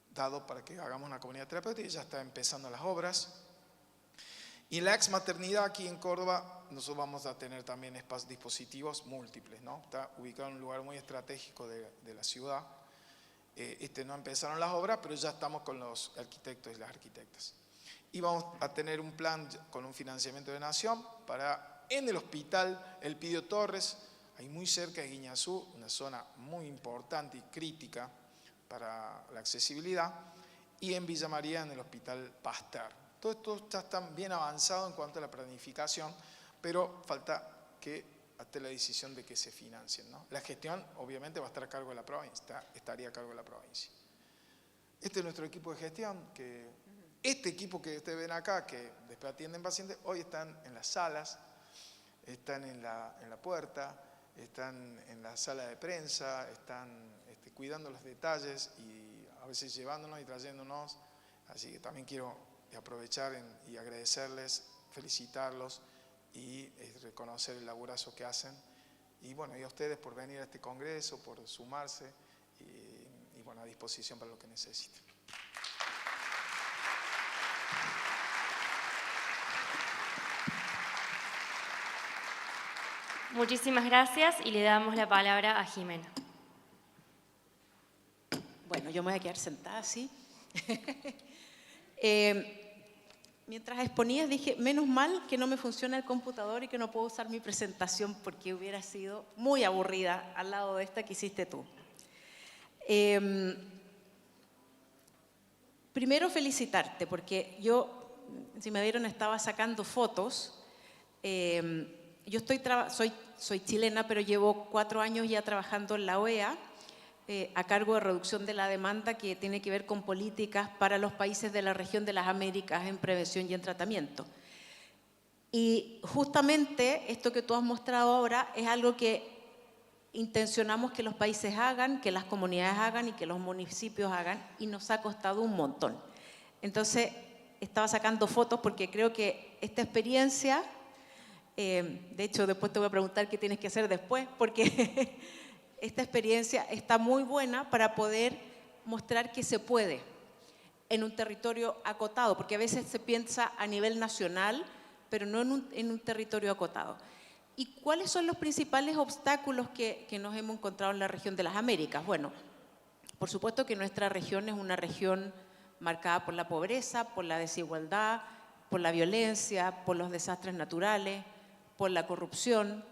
dado para que hagamos una comunidad terapéutica y ya está empezando las obras. Y en la ex maternidad aquí en Córdoba, nosotros vamos a tener también dispositivos múltiples, ¿no? Está ubicado en un lugar muy estratégico de la ciudad. No empezaron las obras, pero ya estamos con los arquitectos y las arquitectas. Y vamos a tener un plan con un financiamiento de Nación para, en el hospital Elpidio Torres, ahí muy cerca de Guiñazú, una zona muy importante y crítica para la accesibilidad, y en Villa María, en el hospital Pasteur. Todo esto ya está bien avanzado en cuanto a la planificación, pero falta que hasta la decisión de que se financien, ¿no? La gestión obviamente va a estar a cargo de la provincia, estaría a cargo de la provincia. Este es nuestro equipo de gestión, este equipo que ustedes ven acá, que después atienden pacientes, hoy están en las salas, están en la puerta, están en la sala de prensa, están cuidando los detalles y a veces llevándonos y trayéndonos. Así que también quiero aprovechar y agradecerles, felicitarlos y reconocer el laburazo que hacen. Y bueno, y a ustedes por venir a este congreso, por sumarse y bueno, a disposición para lo que necesiten. Muchísimas gracias y le damos la palabra a Jimena. Bueno, yo me voy a quedar sentada así. mientras exponías dije, menos mal que no me funciona el computador y que no puedo usar mi presentación porque hubiera sido muy aburrida al lado de esta que hiciste tú. Primero felicitarte porque yo, si me vieron, estaba sacando fotos. Yo soy chilena, pero llevo 4 años ya trabajando en la OEA a cargo de reducción de la demanda que tiene que ver con políticas para los países de la región de las Américas en prevención y en tratamiento. Y justamente esto que tú has mostrado ahora es algo que intencionamos que los países hagan, que las comunidades hagan y que los municipios hagan, y nos ha costado un montón. Entonces, estaba sacando fotos porque creo que esta experiencia, de hecho después te voy a preguntar qué tienes que hacer después, porque esta experiencia está muy buena para poder mostrar que se puede en un territorio acotado, porque a veces se piensa a nivel nacional, pero no en un territorio acotado. ¿Y cuáles son los principales obstáculos que nos hemos encontrado en la región de las Américas? Bueno, por supuesto que nuestra región es una región marcada por la pobreza, por la desigualdad, por la violencia, por los desastres naturales, por la corrupción.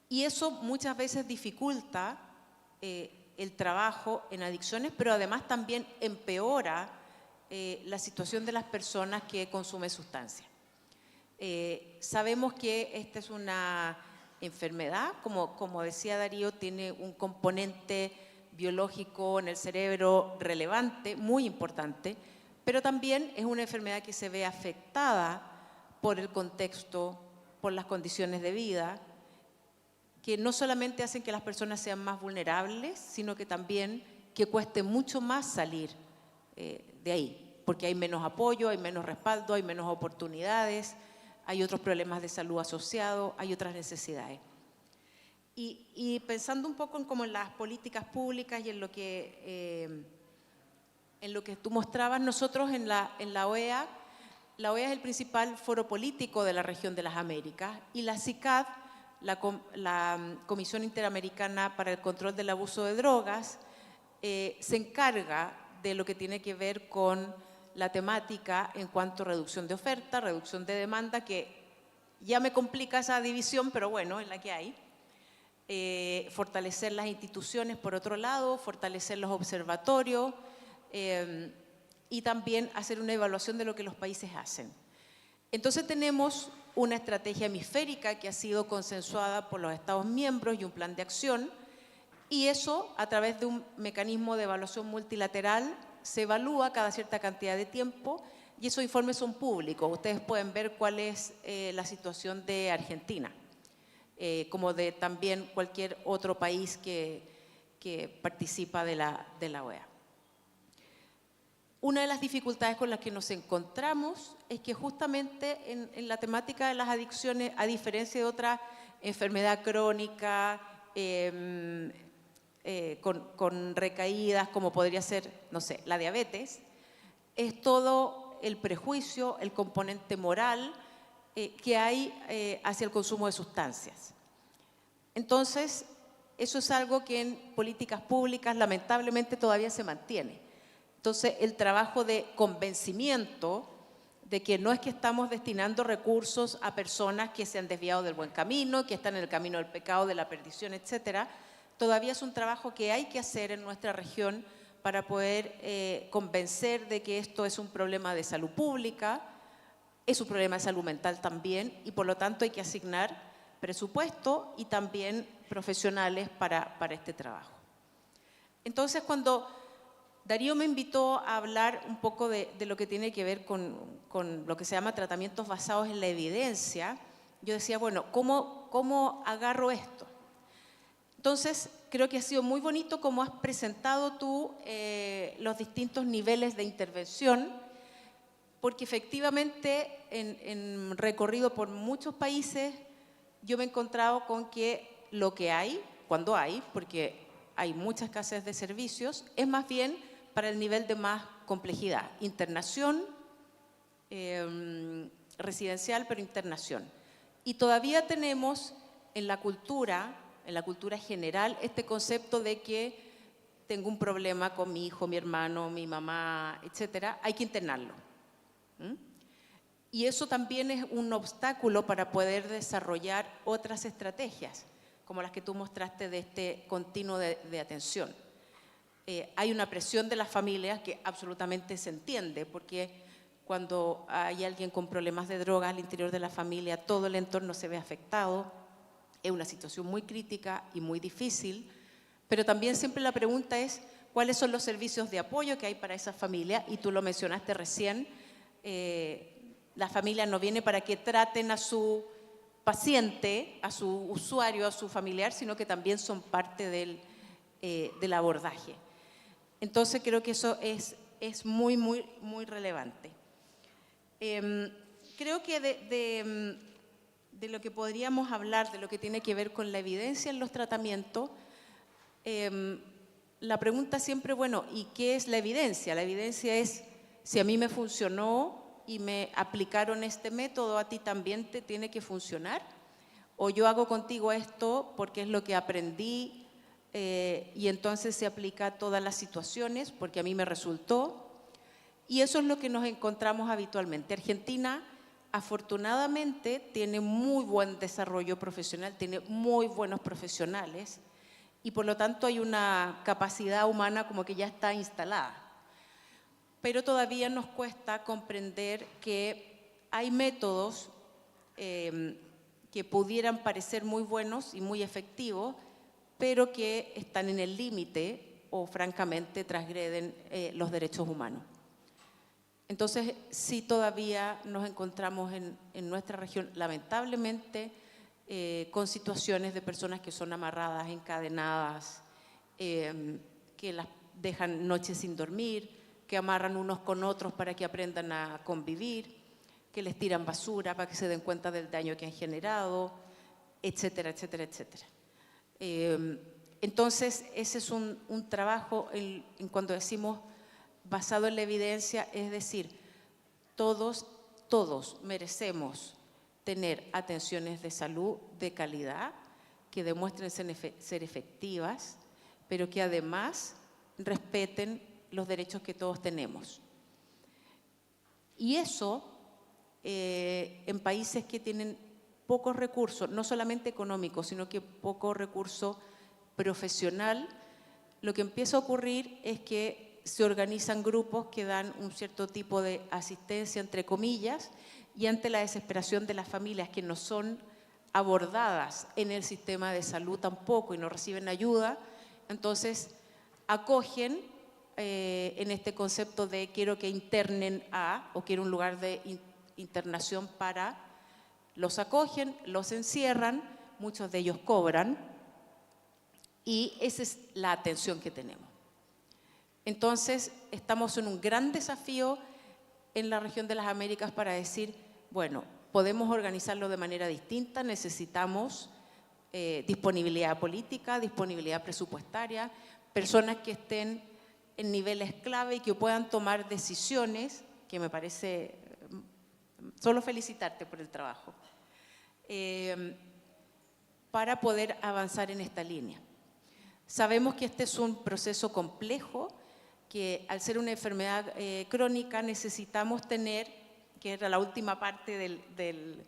Y eso muchas veces dificulta el trabajo en adicciones, pero además también empeora la situación de las personas que consumen sustancias. Sabemos que esta es una enfermedad, como decía Darío, tiene un componente biológico en el cerebro relevante, muy importante, pero también es una enfermedad que se ve afectada por el contexto, por las condiciones de vida, que no solamente hacen que las personas sean más vulnerables, sino que también que cueste mucho más salir de ahí, porque hay menos apoyo, hay menos respaldo, hay menos oportunidades, hay otros problemas de salud asociados, hay otras necesidades. Y pensando un poco en las políticas públicas y en lo que tú mostrabas, nosotros en la OEA es el principal foro político de la región de las Américas, y la CICAD, la Comisión Interamericana para el Control del Abuso de Drogas, se encarga de lo que tiene que ver con la temática en cuanto a reducción de oferta, reducción de demanda, que ya me complica esa división, pero bueno, es la que hay. Fortalecer las instituciones por otro lado, fortalecer los observatorios y también hacer una evaluación de lo que los países hacen. Entonces tenemos una estrategia hemisférica que ha sido consensuada por los Estados miembros y un plan de acción, y eso a través de un mecanismo de evaluación multilateral se evalúa cada cierta cantidad de tiempo, y esos informes son públicos. Ustedes pueden ver cuál es la situación de Argentina, como de también cualquier otro país que participa de la OEA. Una de las dificultades con las que nos encontramos es que justamente en la temática de las adicciones, a diferencia de otra enfermedad crónica, con recaídas, como podría ser, no sé, la diabetes, es todo el prejuicio, el componente moral que hay hacia el consumo de sustancias. Entonces, eso es algo que en políticas públicas lamentablemente todavía se mantiene. Entonces, el trabajo de convencimiento de que no es que estamos destinando recursos a personas que se han desviado del buen camino, que están en el camino del pecado, de la perdición, etcétera, todavía es un trabajo que hay que hacer en nuestra región para poder convencer de que esto es un problema de salud pública, es un problema de salud mental también, y por lo tanto hay que asignar presupuesto y también profesionales para este trabajo. Entonces, cuando Darío me invitó a hablar un poco de lo que tiene que ver con lo que se llama tratamientos basados en la evidencia, yo decía, bueno, ¿cómo agarro esto? Entonces, creo que ha sido muy bonito cómo has presentado tú los distintos niveles de intervención, porque efectivamente en recorrido por muchos países yo me he encontrado con que lo que hay, cuando hay, porque hay mucha escasez de servicios, es más bien para el nivel de más complejidad, internación, residencial, pero internación. Y todavía tenemos en la cultura general, este concepto de que tengo un problema con mi hijo, mi hermano, mi mamá, etcétera, hay que internarlo. Y eso también es un obstáculo para poder desarrollar otras estrategias, como las que tú mostraste de este continuo de atención. Hay una presión de las familias que absolutamente se entiende, porque cuando hay alguien con problemas de drogas al interior de la familia, todo el entorno se ve afectado. Es una situación muy crítica y muy difícil, pero también siempre la pregunta es cuáles son los servicios de apoyo que hay para esa familia, y tú lo mencionaste recién. La familia no viene para que traten a su paciente, a su usuario, a su familiar, sino que también son parte del abordaje. Entonces creo que eso es muy, muy, muy relevante. Creo que de lo que podríamos hablar, de lo que tiene que ver con la evidencia en los tratamientos, la pregunta siempre, bueno, ¿y qué es la evidencia? La evidencia es, si a mí me funcionó y me aplicaron este método, ¿a ti también te tiene que funcionar? ¿O yo hago contigo esto porque es lo que aprendí y entonces se aplica a todas las situaciones porque a mí me resultó? Y eso es lo que nos encontramos habitualmente. Argentina, afortunadamente, tiene muy buen desarrollo profesional, tiene muy buenos profesionales y por lo tanto hay una capacidad humana como que ya está instalada. Pero todavía nos cuesta comprender que hay métodos que pudieran parecer muy buenos y muy efectivos, pero que están en el límite o francamente transgreden los derechos humanos. Entonces, sí todavía nos encontramos en nuestra región, lamentablemente, con situaciones de personas que son amarradas, encadenadas, que las dejan noches sin dormir, que amarran unos con otros para que aprendan a convivir, que les tiran basura para que se den cuenta del daño que han generado, etcétera, etcétera, etcétera. Entonces, ese es un trabajo en cuando decimos basado en la evidencia, es decir, todos merecemos tener atenciones de salud de calidad, que demuestren ser efectivas, pero que además respeten los derechos que todos tenemos. Y eso, en países que tienen pocos recursos, no solamente económicos, sino que poco recurso profesional, lo que empieza a ocurrir es que se organizan grupos que dan un cierto tipo de asistencia, entre comillas, y ante la desesperación de las familias que no son abordadas en el sistema de salud tampoco y no reciben ayuda, entonces acogen en este concepto de quiero que internen a, o quiero un lugar de internación para, los acogen, los encierran, muchos de ellos cobran, y esa es la atención que tenemos. Entonces, estamos en un gran desafío en la región de las Américas para decir, bueno, podemos organizarlo de manera distinta, necesitamos disponibilidad política, disponibilidad presupuestaria, personas que estén en niveles clave y que puedan tomar decisiones, que me parece, solo felicitarte por el trabajo, para poder avanzar en esta línea. Sabemos que este es un proceso complejo, que al ser una enfermedad crónica necesitamos tener, que era la última parte del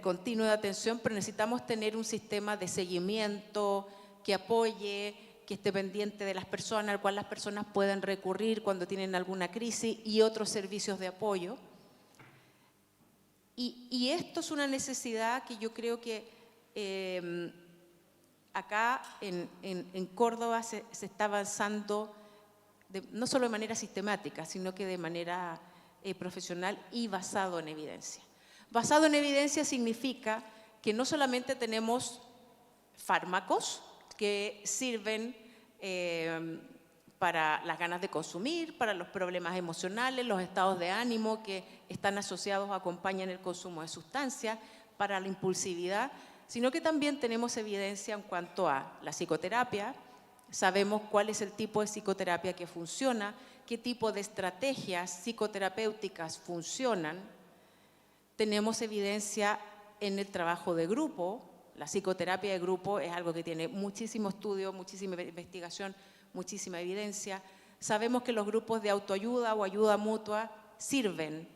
continuo de atención, pero necesitamos tener un sistema de seguimiento que apoye, que esté pendiente de las personas, al cual las personas puedan recurrir cuando tienen alguna crisis y otros servicios de apoyo. Y esto es una necesidad que yo creo que acá en Córdoba se está avanzando no solo de manera sistemática, sino que de manera profesional y basado en evidencia. Basado en evidencia significa que no solamente tenemos fármacos que sirven para las ganas de consumir, para los problemas emocionales, los estados de ánimo que están asociados o acompañan el consumo de sustancias, para la impulsividad, sino que también tenemos evidencia en cuanto a la psicoterapia. Sabemos cuál es el tipo de psicoterapia que funciona, qué tipo de estrategias psicoterapéuticas funcionan. Tenemos evidencia en el trabajo de grupo. La psicoterapia de grupo es algo que tiene muchísimo estudio, muchísima investigación, muchísima evidencia. Sabemos que los grupos de autoayuda o ayuda mutua sirven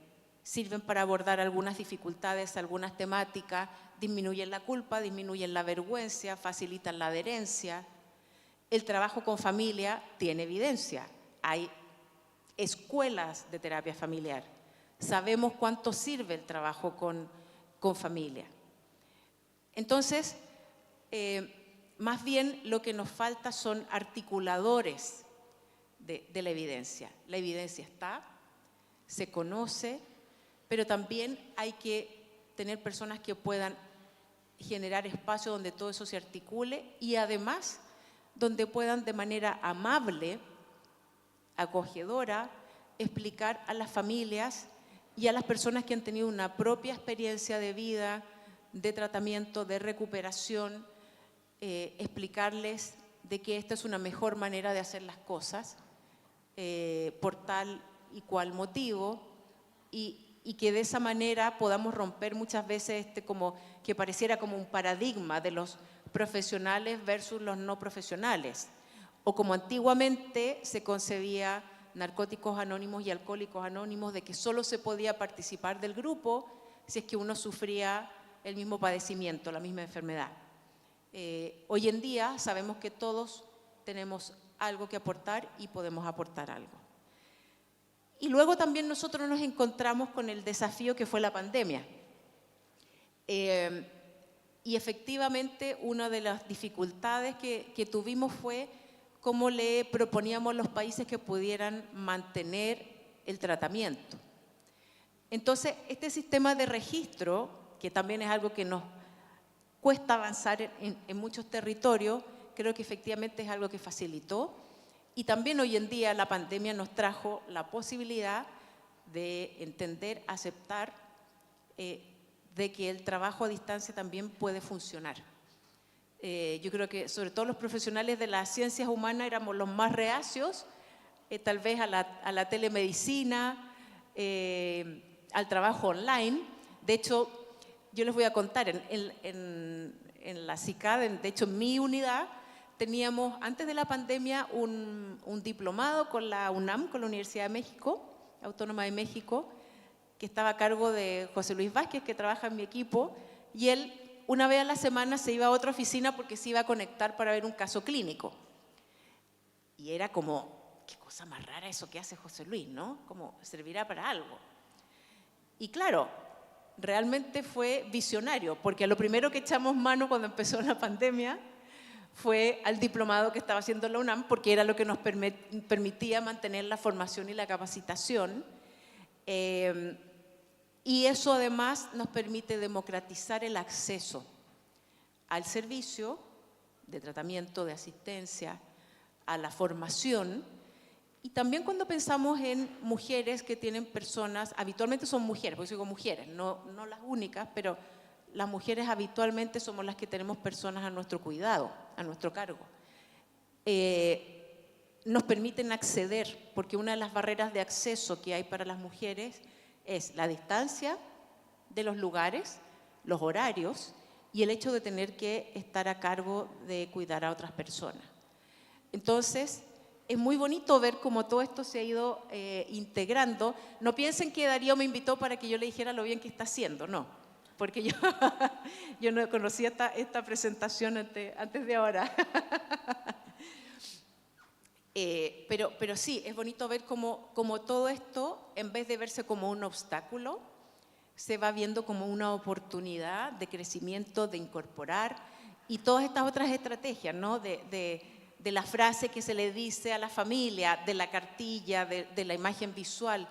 sirven para abordar algunas dificultades, algunas temáticas, disminuyen la culpa, disminuyen la vergüenza, facilitan la adherencia. El trabajo con familia tiene evidencia. Hay escuelas de terapia familiar. Sabemos cuánto sirve el trabajo con familia. Entonces, más bien lo que nos falta son articuladores de la evidencia. La evidencia está, se conoce, pero también hay que tener personas que puedan generar espacio donde todo eso se articule y además donde puedan de manera amable, acogedora, explicar a las familias y a las personas que han tenido una propia experiencia de vida, de tratamiento, de recuperación, explicarles de que esta es una mejor manera de hacer las cosas por tal y cual motivo y que de esa manera podamos romper muchas veces como que pareciera como un paradigma de los profesionales versus los no profesionales, o como antiguamente se concebía Narcóticos Anónimos y Alcohólicos Anónimos, de que solo se podía participar del grupo si es que uno sufría el mismo padecimiento, la misma enfermedad. Hoy en día sabemos que todos tenemos algo que aportar y podemos aportar algo. Y luego también nosotros nos encontramos con el desafío que fue la pandemia. Y efectivamente una de las dificultades que tuvimos fue cómo le proponíamos a los países que pudieran mantener el tratamiento. Entonces, este sistema de registro, que también es algo que nos cuesta avanzar en muchos territorios, creo que efectivamente es algo que facilitó. Y también hoy en día la pandemia nos trajo la posibilidad de entender, aceptar de que el trabajo a distancia también puede funcionar. Yo creo que sobre todo los profesionales de las ciencias humanas éramos los más reacios, tal vez a la telemedicina, al trabajo online. De hecho, yo les voy a contar, en la CICAD, de hecho en mi unidad, teníamos antes de la pandemia un diplomado con la UNAM, con la Universidad de México, Autónoma de México, que estaba a cargo de José Luis Vázquez, que trabaja en mi equipo, y él una vez a la semana se iba a otra oficina porque se iba a conectar para ver un caso clínico. Y era como, qué cosa más rara eso que hace José Luis, ¿no? Como servirá para algo. Y claro, realmente fue visionario, porque a lo primero que echamos mano cuando empezó la pandemia fue al diplomado que estaba haciendo la UNAM, porque era lo que nos permitía mantener la formación y la capacitación. Y eso además nos permite democratizar el acceso al servicio de tratamiento, de asistencia, a la formación. Y también cuando pensamos en mujeres que tienen personas, habitualmente son mujeres, porque digo mujeres, no las únicas, pero las mujeres habitualmente somos las que tenemos personas a nuestro cuidado, a nuestro cargo. Nos permiten acceder, porque una de las barreras de acceso que hay para las mujeres es la distancia de los lugares, los horarios y el hecho de tener que estar a cargo de cuidar a otras personas. Entonces, es muy bonito ver cómo todo esto se ha ido integrando. No piensen que Darío me invitó para que yo le dijera lo bien que está haciendo, no, porque yo no conocía esta presentación antes de ahora. Pero sí, es bonito ver cómo todo esto, en vez de verse como un obstáculo, se va viendo como una oportunidad de crecimiento, de incorporar, y todas estas otras estrategias, ¿no? De la frase que se le dice a la familia, de la cartilla, de la imagen visual,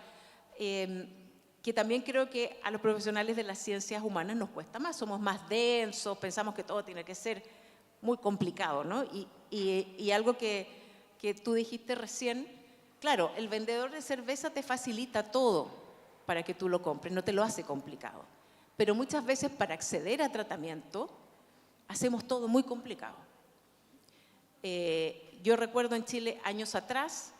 que también creo que a los profesionales de las ciencias humanas nos cuesta más, somos más densos, pensamos que todo tiene que ser muy complicado, ¿no? Y algo que tú dijiste recién, claro, el vendedor de cerveza te facilita todo para que tú lo compres, no te lo hace complicado. Pero muchas veces para acceder a tratamiento hacemos todo muy complicado. Yo recuerdo en Chile años atrás,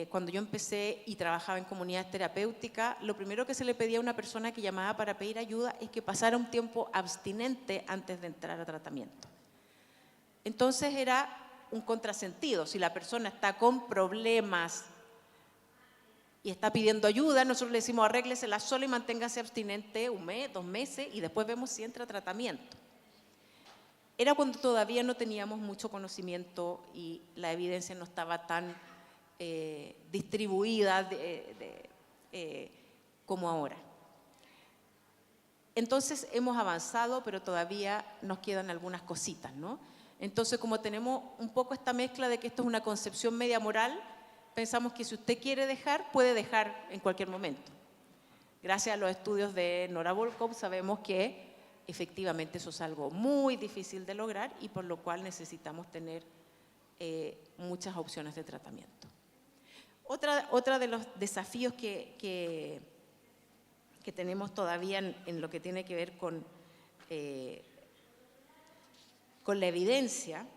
cuando yo empecé y trabajaba en comunidades terapéuticas, lo primero que se le pedía a una persona que llamaba para pedir ayuda es que pasara un tiempo abstinente antes de entrar a tratamiento. Entonces era un contrasentido. Si la persona está con problemas y está pidiendo ayuda, nosotros le decimos arréglesela sola y manténgase abstinente 1 mes, 2 meses y después vemos si entra a tratamiento. Era cuando todavía no teníamos mucho conocimiento y la evidencia no estaba tan distribuida como ahora. Entonces hemos avanzado, pero todavía nos quedan algunas cositas, ¿no? Entonces, como tenemos un poco esta mezcla de que esto es una concepción media moral, pensamos que si usted quiere dejar, puede dejar en cualquier momento. Gracias a los estudios de Nora Volkow sabemos que efectivamente eso es algo muy difícil de lograr y por lo cual necesitamos tener muchas opciones de tratamiento. Otra de los desafíos que tenemos todavía en lo que tiene que ver con la evidencia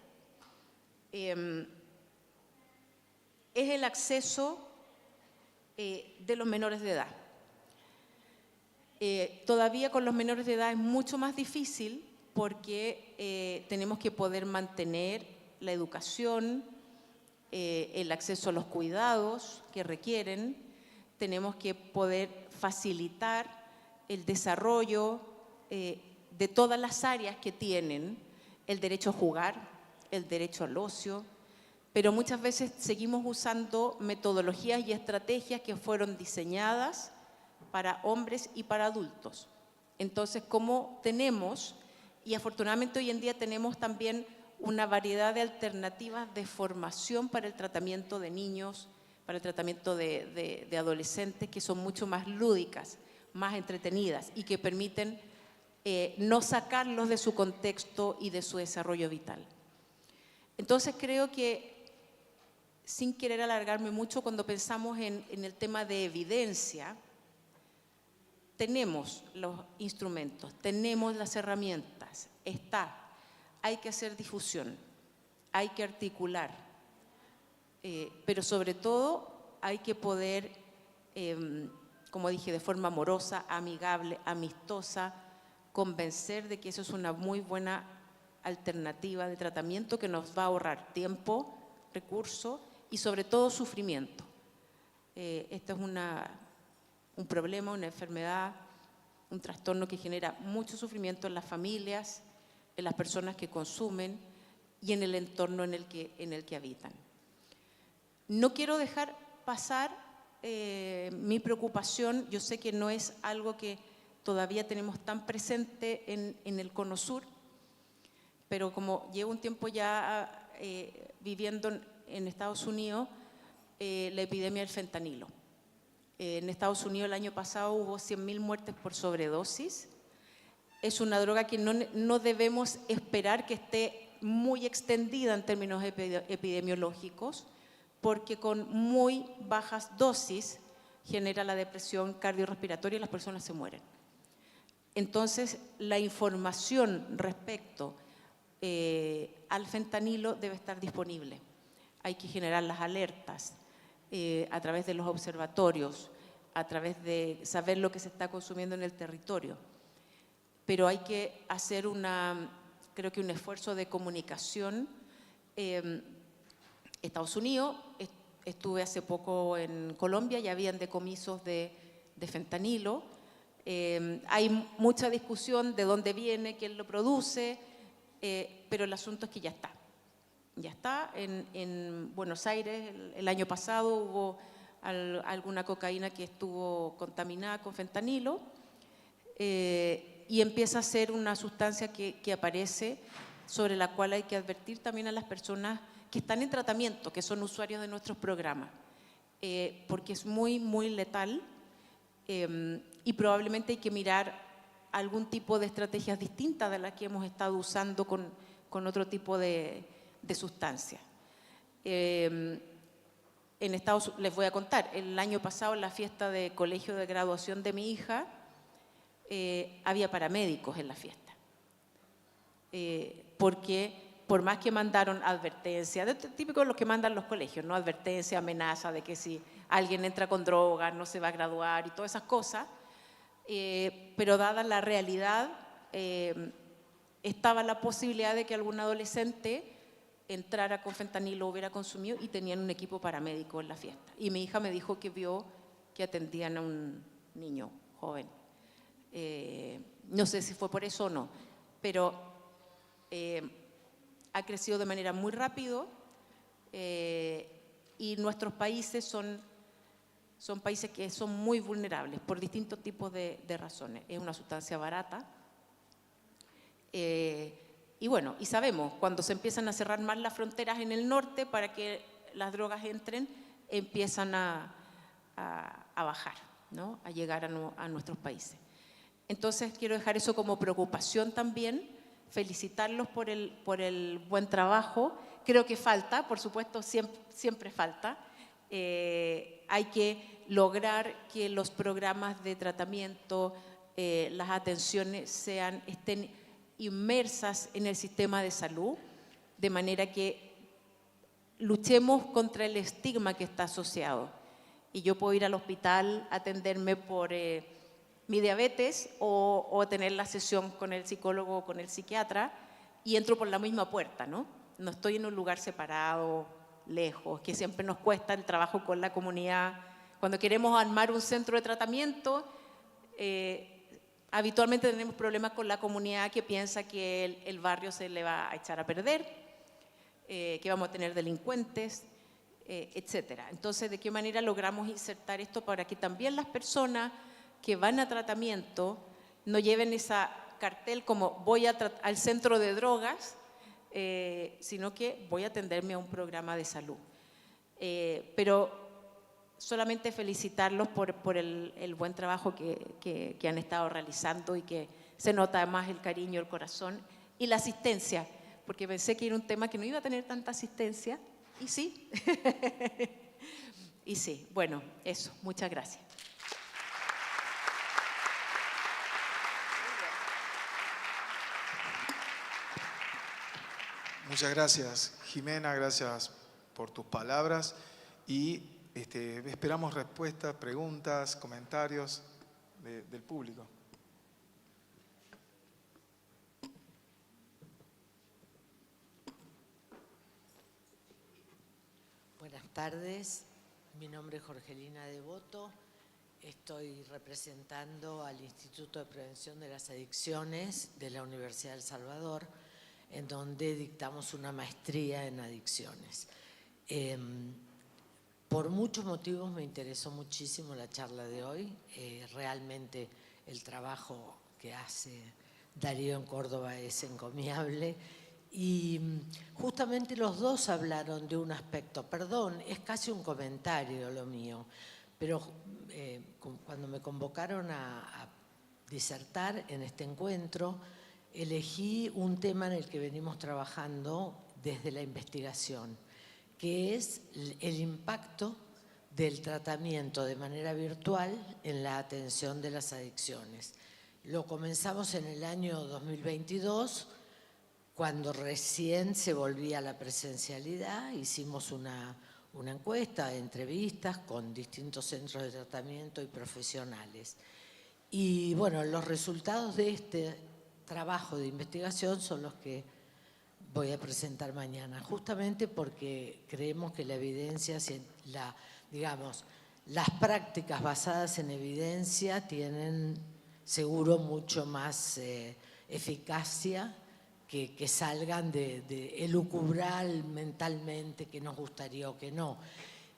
es el acceso de los menores de edad. Todavía con los menores de edad es mucho más difícil porque tenemos que poder mantener la educación, el acceso a los cuidados que requieren, tenemos que poder facilitar el desarrollo de todas las áreas que tienen, el derecho a jugar, el derecho al ocio, pero muchas veces seguimos usando metodologías y estrategias que fueron diseñadas para hombres y para adultos. Entonces, como tenemos, y afortunadamente hoy en día tenemos también una variedad de alternativas de formación para el tratamiento de niños, para el tratamiento de adolescentes, que son mucho más lúdicas, más entretenidas y que permiten no sacarlos de su contexto y de su desarrollo vital. Entonces creo que, sin querer alargarme mucho, cuando pensamos en el tema de evidencia, tenemos los instrumentos, tenemos las herramientas, hay que hacer difusión, hay que articular, pero sobre todo hay que poder, como dije, de forma amorosa, amigable, amistosa, convencer de que eso es una muy buena alternativa de tratamiento que nos va a ahorrar tiempo, recursos y sobre todo sufrimiento. Esto es un problema, una enfermedad, un trastorno que genera mucho sufrimiento en las familias, en las personas que consumen y en el entorno en el que habitan. No quiero dejar pasar mi preocupación, yo sé que no es algo que todavía tenemos tan presente en el Cono Sur, pero como llevo un tiempo ya viviendo en Estados Unidos, la epidemia del fentanilo. En Estados Unidos el año pasado hubo 100.000 muertes por sobredosis. Es una droga que no debemos esperar que esté muy extendida en términos epidemiológicos, porque con muy bajas dosis genera la depresión cardiorrespiratoria y las personas se mueren. Entonces, la información respecto al fentanilo debe estar disponible. Hay que generar las alertas a través de los observatorios, a través de saber lo que se está consumiendo en el territorio. Pero hay que hacer creo que un esfuerzo de comunicación. Estados Unidos, estuve hace poco en Colombia y habían decomisos de fentanilo. Hay mucha discusión de dónde viene, quién lo produce, pero el asunto es que ya está. Ya está. En Buenos Aires el año pasado hubo alguna cocaína que estuvo contaminada con fentanilo y empieza a ser una sustancia que aparece, sobre la cual hay que advertir también a las personas que están en tratamiento, que son usuarios de nuestros programas, porque es muy, muy letal y probablemente hay que mirar algún tipo de estrategias distintas de las que hemos estado usando con otro tipo de sustancias. Les voy a contar, el año pasado en la fiesta de colegio de graduación de mi hija, había paramédicos en la fiesta, porque por más que mandaron advertencias, típico de los que mandan los colegios, ¿no? Advertencia, amenaza de que si alguien entra con drogas no se va a graduar y todas esas cosas, pero dada la realidad, estaba la posibilidad de que algún adolescente entrara con fentanilo, hubiera consumido y tenían un equipo paramédico en la fiesta. Y mi hija me dijo que vio que atendían a un niño joven. No sé si fue por eso o no, pero ha crecido de manera muy rápido y nuestros países son países que son muy vulnerables por distintos tipos de razones. Es una sustancia barata. Y bueno, y sabemos, cuando se empiezan a cerrar más las fronteras en el norte para que las drogas entren, empiezan a bajar, ¿no? A llegar a nuestros países. Entonces, quiero dejar eso como preocupación también, felicitarlos por el buen trabajo. Creo que falta, por supuesto, siempre falta. Hay que lograr que los programas de tratamiento, las atenciones estén inmersas en el sistema de salud, de manera que luchemos contra el estigma que está asociado. Y yo puedo ir al hospital a atenderme por mi diabetes o tener la sesión con el psicólogo o con el psiquiatra y entro por la misma puerta, ¿no? No estoy en un lugar separado, lejos, que siempre nos cuesta el trabajo con la comunidad. Cuando queremos armar un centro de tratamiento, habitualmente tenemos problemas con la comunidad que piensa que el barrio se le va a echar a perder, que vamos a tener delincuentes, etcétera. Entonces, ¿de qué manera logramos insertar esto para que también las personas que van a tratamiento no lleven esa cartel como voy al centro de drogas, sino que voy a atenderme a un programa de salud? Pero solamente felicitarlos por el buen trabajo que han estado realizando y que se nota además el cariño, el corazón y la asistencia, porque pensé que era un tema que no iba a tener tanta asistencia y sí. Y sí, bueno, eso, muchas gracias. Muchas gracias, Jimena, gracias por tus palabras y esperamos respuestas, preguntas, comentarios del público. Buenas tardes, mi nombre es Jorgelina Devoto, estoy representando al Instituto de Prevención de las Adicciones de la Universidad de El Salvador, en donde dictamos una maestría en adicciones. Por muchos motivos me interesó muchísimo la charla de hoy. Realmente el trabajo que hace Darío en Córdoba es encomiable. Y justamente los dos hablaron de un aspecto, perdón, es casi un comentario lo mío, pero cuando me convocaron a disertar en este encuentro, elegí un tema en el que venimos trabajando desde la investigación, que es el impacto del tratamiento de manera virtual en la atención de las adicciones. Lo comenzamos en el año 2022, cuando recién se volvía a la presencialidad. Hicimos una encuesta, entrevistas con distintos centros de tratamiento y profesionales. Y bueno, los resultados de este trabajo de investigación son los que voy a presentar mañana, justamente porque creemos que la evidencia, las prácticas basadas en evidencia tienen seguro mucho más eficacia que salgan de elucubrar mentalmente que nos gustaría o que no.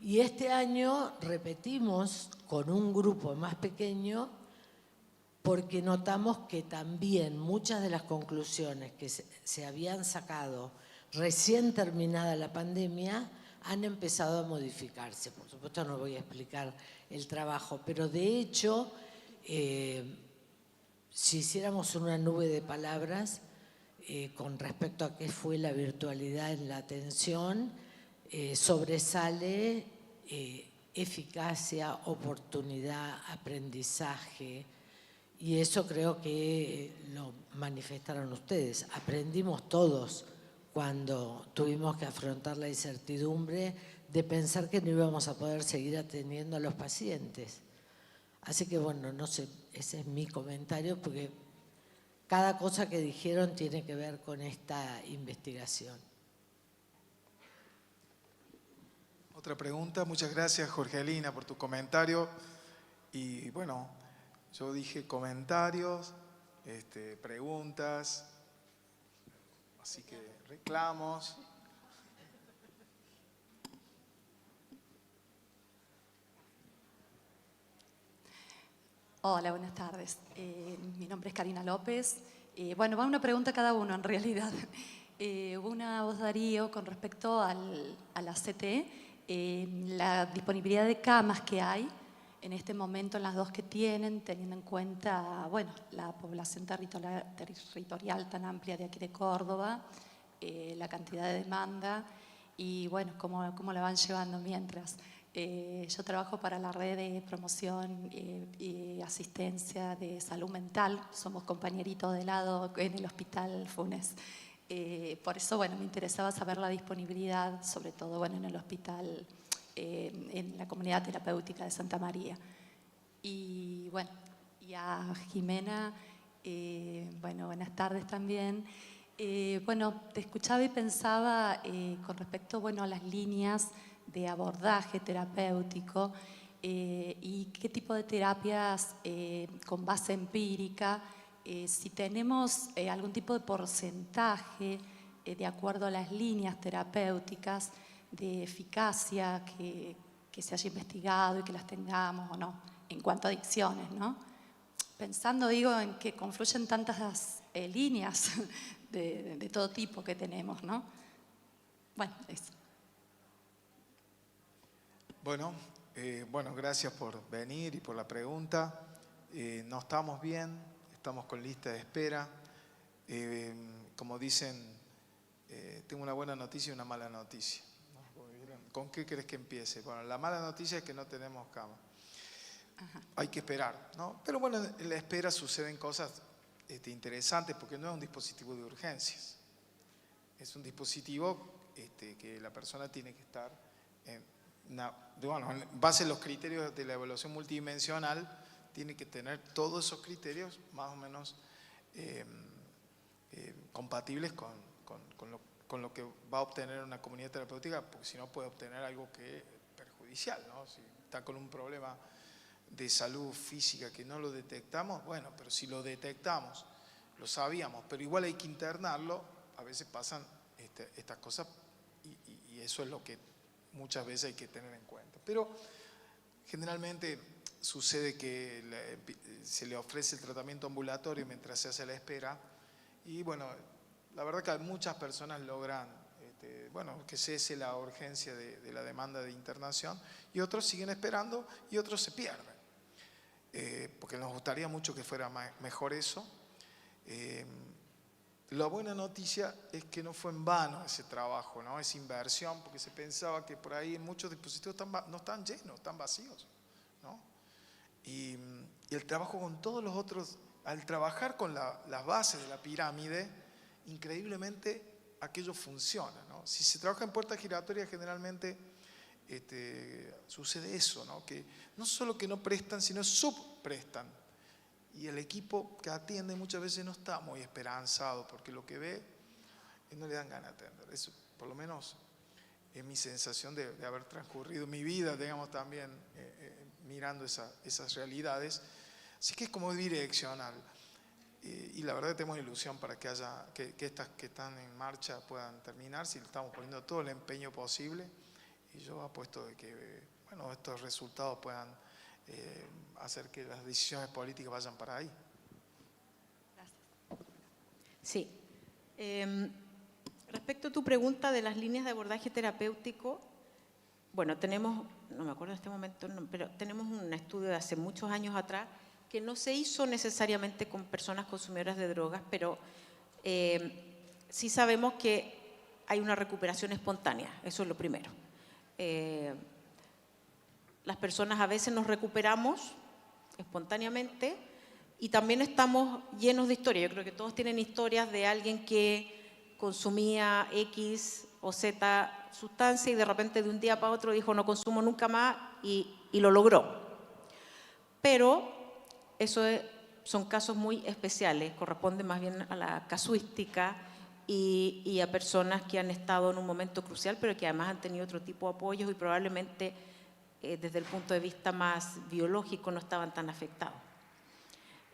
Y este año repetimos con un grupo más pequeño porque notamos que también muchas de las conclusiones que se habían sacado recién terminada la pandemia han empezado a modificarse. Por supuesto no voy a explicar el trabajo, pero de hecho, si hiciéramos una nube de palabras con respecto a qué fue la virtualidad en la atención, sobresale eficacia, oportunidad, aprendizaje. Y eso creo que lo manifestaron ustedes. Aprendimos todos cuando tuvimos que afrontar la incertidumbre de pensar que no íbamos a poder seguir atendiendo a los pacientes. Así que bueno, no sé, ese es mi comentario porque cada cosa que dijeron tiene que ver con esta investigación. Otra pregunta. Muchas gracias, Jorgelina, por tu comentario. Y bueno, yo dije comentarios, preguntas, así que reclamos. Hola, buenas tardes. Mi nombre es Karina López. Bueno, va una pregunta a cada uno en realidad. Hubo una voz Darío con respecto a la CTE, la disponibilidad de camas que hay en este momento en las dos que tienen, teniendo en cuenta, bueno, la población territorial tan amplia de aquí de Córdoba, la cantidad de demanda y, bueno, cómo la van llevando mientras. Yo trabajo para la red de promoción y asistencia de salud mental. Somos compañeritos de lado en el Hospital Funes. Por eso, bueno, me interesaba saber la disponibilidad, sobre todo, bueno, en el hospital, en la comunidad terapéutica de Santa María. Y, bueno, y a Jimena, bueno, buenas tardes también. Bueno, te escuchaba y pensaba con respecto, bueno, a las líneas de abordaje terapéutico y qué tipo de terapias con base empírica, si tenemos algún tipo de porcentaje de acuerdo a las líneas terapéuticas de eficacia que se haya investigado y que las tengamos o no, en cuanto a adicciones, ¿no? Pensando, digo, en que confluyen tantas líneas de todo tipo que tenemos, ¿no? Bueno, eso. Bueno, gracias por venir y por la pregunta. No estamos bien, estamos con lista de espera. Como dicen, tengo una buena noticia y una mala noticia. ¿Con qué crees que empiece? Bueno, la mala noticia es que no tenemos cama. Ajá. Hay que esperar, ¿no? Pero bueno, en la espera suceden cosas interesantes porque no es un dispositivo de urgencias. Es un dispositivo que la persona tiene que estar bueno, en base a los criterios de la evaluación multidimensional, tiene que tener todos esos criterios más o menos compatibles con lo que va a obtener una comunidad terapéutica, porque si no puede obtener algo que es perjudicial, ¿no? Si está con un problema de salud física que no lo detectamos, bueno, pero si lo detectamos, lo sabíamos, pero igual hay que internarlo, a veces pasan estas cosas y eso es lo que muchas veces hay que tener en cuenta. Pero generalmente sucede que se le ofrece el tratamiento ambulatorio mientras se hace la espera y bueno, la verdad que muchas personas logran bueno, que cese la urgencia de la demanda de internación y otros siguen esperando y otros se pierden. Porque nos gustaría mucho que fuera mejor eso. La buena noticia es que no fue en vano ese trabajo, ¿no? Esa inversión, porque se pensaba que por ahí muchos dispositivos no están llenos, están vacíos, ¿no? Y el trabajo con todos los otros, al trabajar con las bases de la pirámide, increíblemente aquello funciona, ¿no? Si se trabaja en puerta giratoria, generalmente sucede eso, ¿no? Que no solo que no prestan, sino subprestan. Y el equipo que atiende muchas veces no está muy esperanzado porque lo que ve no le dan ganas de atender. Eso, por lo menos, es mi sensación de haber transcurrido mi vida, digamos, también mirando esas realidades. Así que es como bidireccional. Y la verdad que tenemos ilusión para que estas que están en marcha puedan terminar, si le estamos poniendo todo el empeño posible. Y yo apuesto de que bueno, estos resultados puedan hacer que las decisiones políticas vayan para ahí. Gracias. Sí. Respecto a tu pregunta de las líneas de abordaje terapéutico, bueno, tenemos, no me acuerdo en este momento, pero tenemos un estudio de hace muchos años atrás que no se hizo necesariamente con personas consumidoras de drogas, pero sí sabemos que hay una recuperación espontánea, eso es lo primero. Las personas a veces nos recuperamos espontáneamente y también estamos llenos de historias. Yo creo que todos tienen historias de alguien que consumía X o Z sustancia y de repente de un día para otro dijo no consumo nunca más y lo logró. Pero eso son casos muy especiales, corresponde más bien a la casuística y a personas que han estado en un momento crucial, pero que además han tenido otro tipo de apoyos y probablemente desde el punto de vista más biológico no estaban tan afectados.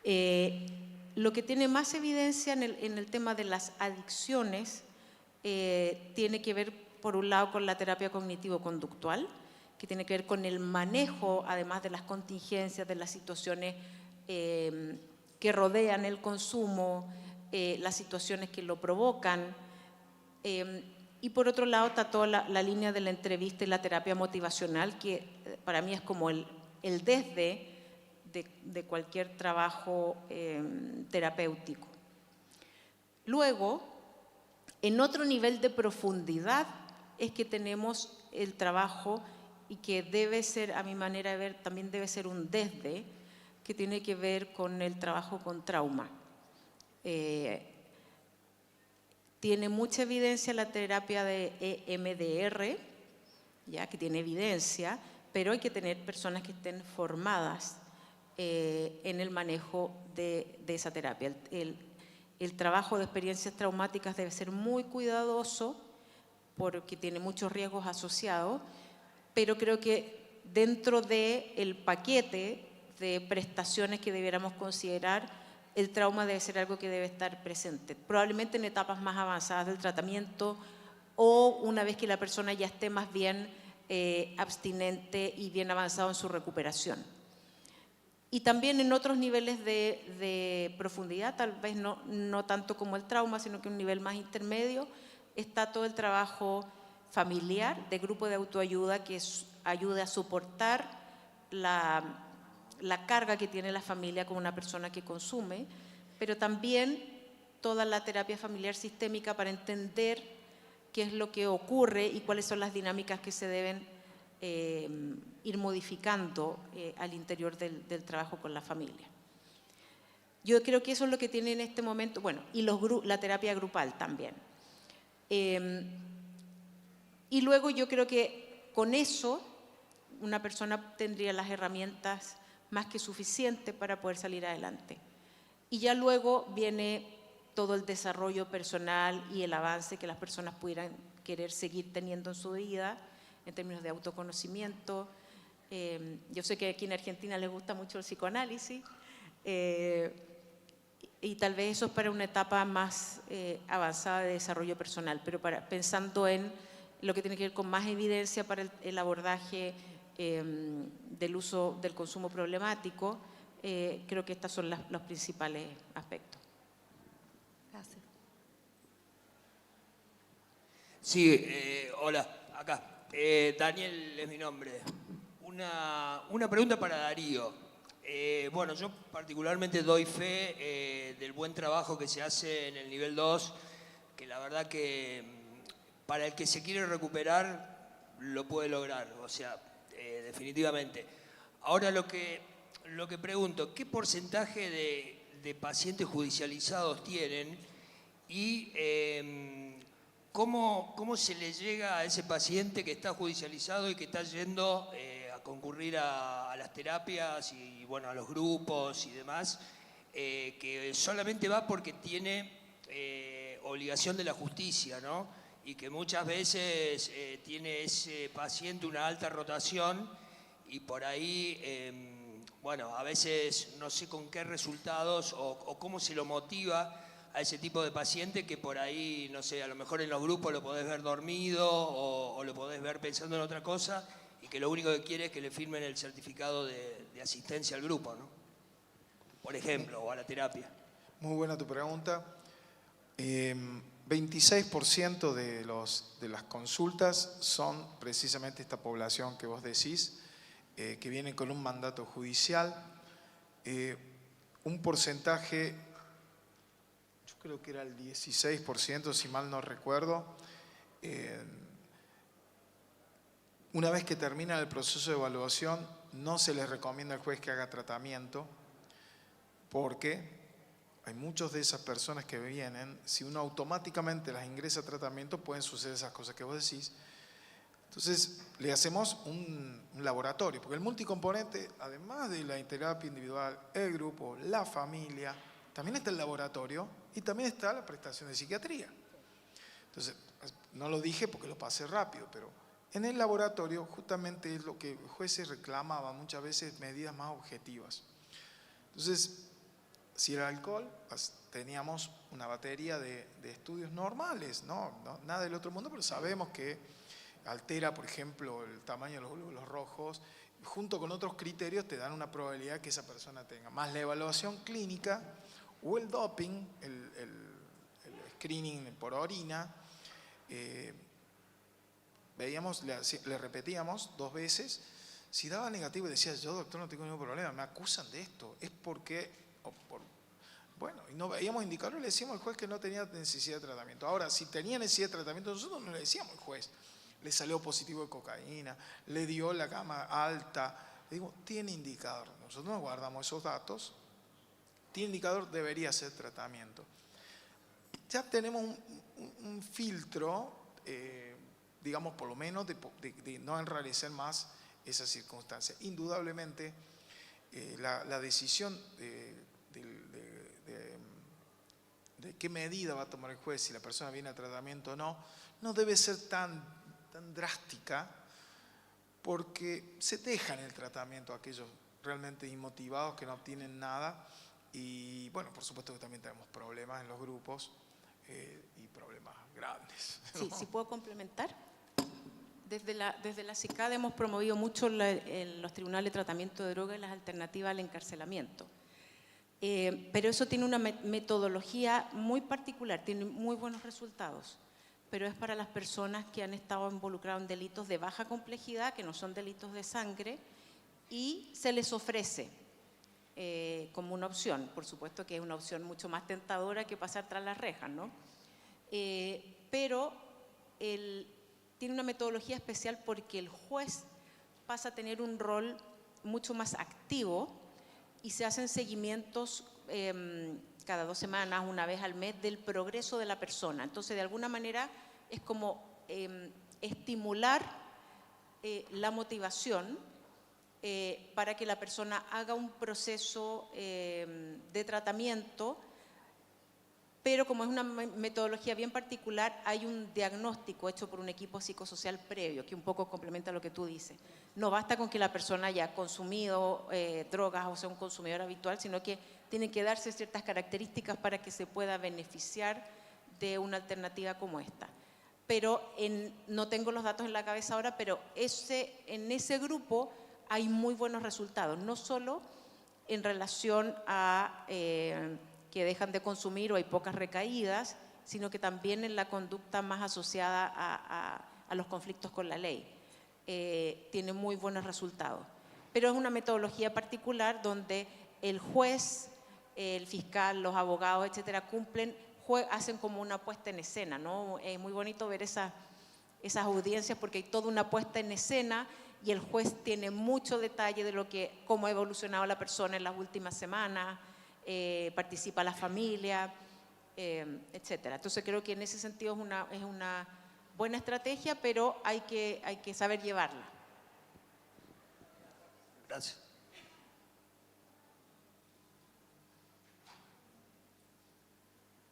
Lo que tiene más evidencia en el tema de las adicciones tiene que ver, por un lado, con la terapia cognitivo-conductual, que tiene que ver con el manejo, además de las contingencias, de las situaciones que rodean el consumo, las situaciones que lo provocan. Y por otro lado está toda la línea de la entrevista y la terapia motivacional, que para mí es como el desde de cualquier trabajo terapéutico. Luego, en otro nivel de profundidad es que tenemos el trabajo, y que debe ser, a mi manera de ver, también debe ser un desde, que tiene que ver con el trabajo con trauma. Tiene mucha evidencia la terapia de EMDR, ya que tiene evidencia, pero hay que tener personas que estén formadas en el manejo de esa terapia. El trabajo de experiencias traumáticas debe ser muy cuidadoso porque tiene muchos riesgos asociados, pero creo que dentro del paquete de prestaciones que debiéramos considerar, el trauma debe ser algo que debe estar presente, probablemente en etapas más avanzadas del tratamiento o una vez que la persona ya esté más bien abstinente y bien avanzado en su recuperación. Y también en otros niveles de profundidad, tal vez no tanto como el trauma, sino que un nivel más intermedio, está todo el trabajo familiar, de grupo de autoayuda que ayude a soportar la carga que tiene la familia con una persona que consume, pero también toda la terapia familiar sistémica para entender qué es lo que ocurre y cuáles son las dinámicas que se deben ir modificando al interior del trabajo con la familia. Yo creo que eso es lo que tiene en este momento, bueno, y la terapia grupal también. Y luego yo creo que con eso una persona tendría las herramientas más que suficientes para poder salir adelante. Y ya luego viene todo el desarrollo personal y el avance que las personas pudieran querer seguir teniendo en su vida en términos de autoconocimiento. Yo sé que aquí en Argentina les gusta mucho el psicoanálisis y tal vez eso es para una etapa más avanzada de desarrollo personal, pero pensando en lo que tiene que ver con más evidencia para el abordaje del uso del consumo problemático, creo que estos son los principales aspectos. Gracias. Sí, hola, acá. Daniel es mi nombre. Una pregunta para Darío. Bueno, yo particularmente doy fe del buen trabajo que se hace en el nivel 2, que la verdad que para el que se quiere recuperar lo puede lograr, o sea, definitivamente. Ahora lo que pregunto, ¿qué porcentaje de pacientes judicializados tienen y ¿cómo se le llega a ese paciente que está judicializado y que está yendo a concurrir a las terapias y bueno, a los grupos y demás, que solamente va porque tiene obligación de la justicia, ¿no? Y que muchas veces tiene ese paciente una alta rotación y por ahí, bueno, a veces no sé con qué resultados o cómo se lo motiva a ese tipo de paciente que por ahí, no sé, a lo mejor en los grupos lo podés ver dormido o lo podés ver pensando en otra cosa y que lo único que quiere es que le firmen el certificado de asistencia al grupo, ¿no? Por ejemplo, o a la terapia. Muy buena tu pregunta. 26% de las consultas son precisamente esta población que vos decís, que viene con un mandato judicial. Un porcentaje, yo creo que era el 16%, si mal no recuerdo, una vez que termina el proceso de evaluación, no se les recomienda al juez que haga tratamiento, porque hay muchas de esas personas que vienen, si uno automáticamente las ingresa a tratamiento, pueden suceder esas cosas que vos decís. Entonces, le hacemos un laboratorio, porque el multicomponente, además de la terapia individual, el grupo, la familia, también está el laboratorio y también está la prestación de psiquiatría. Entonces, no lo dije porque lo pasé rápido, pero En el laboratorio justamente es lo que jueces reclamaban muchas veces, medidas más objetivas. Entonces, si era alcohol, pues teníamos una batería de estudios normales, ¿no? Nada del otro mundo, pero sabemos que altera, por ejemplo, el tamaño de los glóbulos rojos, junto con otros criterios te dan una probabilidad que esa persona tenga. Más la evaluación clínica o el doping, el screening por orina, veíamos, le repetíamos 2 veces, si daba negativo y decía, yo doctor no tengo ningún problema, me acusan de esto, es porque, bueno, y no veíamos indicadores, le decíamos al juez que no tenía necesidad de tratamiento. Ahora, si tenía necesidad de tratamiento, nosotros no le decíamos al juez, le salió positivo de cocaína, le dio la gama alta, le digo, tiene indicador, nosotros no guardamos esos datos, tiene indicador, debería hacer tratamiento. Ya tenemos un filtro, digamos, por lo menos de no enrarecer más esas circunstancias. Indudablemente, la decisión de qué medida va a tomar el juez, si la persona viene a tratamiento o no, no debe ser tan drástica, porque se dejan el tratamiento a aquellos realmente inmotivados que no obtienen nada. Y bueno, por supuesto que también tenemos problemas en los grupos y problemas grandes, ¿no? Sí, sí puedo complementar. Desde la CICAD hemos promovido mucho los tribunales de tratamiento de drogas y las alternativas al encarcelamiento. Pero eso tiene una metodología muy particular, tiene muy buenos resultados, pero es para las personas que han estado involucradas en delitos de baja complejidad, que no son delitos de sangre, y se les ofrece como una opción. Por supuesto que es una opción mucho más tentadora que pasar tras las rejas, ¿no? Pero tiene una metodología especial porque el juez pasa a tener un rol mucho más activo y se hacen seguimientos cada 2 semanas, una vez al mes, del progreso de la persona. Entonces, de alguna manera, es como estimular la motivación para que la persona haga un proceso de tratamiento, pero como es una metodología bien particular, hay un diagnóstico hecho por un equipo psicosocial previo, que un poco complementa lo que tú dices. No basta con que la persona haya consumido drogas o sea un consumidor habitual, sino que tienen que darse ciertas características para que se pueda beneficiar de una alternativa como esta. Pero no tengo los datos en la cabeza ahora, pero en ese grupo hay muy buenos resultados, no solo en relación a que dejan de consumir o hay pocas recaídas, sino que también en la conducta más asociada a los conflictos con la ley. Tiene muy buenos resultados. Pero es una metodología particular donde el juez, el fiscal, los abogados, etcétera, hacen como una puesta en escena, ¿no? Es muy bonito ver esas audiencias porque hay toda una puesta en escena y el juez tiene mucho detalle de cómo ha evolucionado la persona en las últimas semanas, participa la familia, etcétera. Entonces creo que en ese sentido es una buena estrategia, pero hay que saber llevarla. Gracias.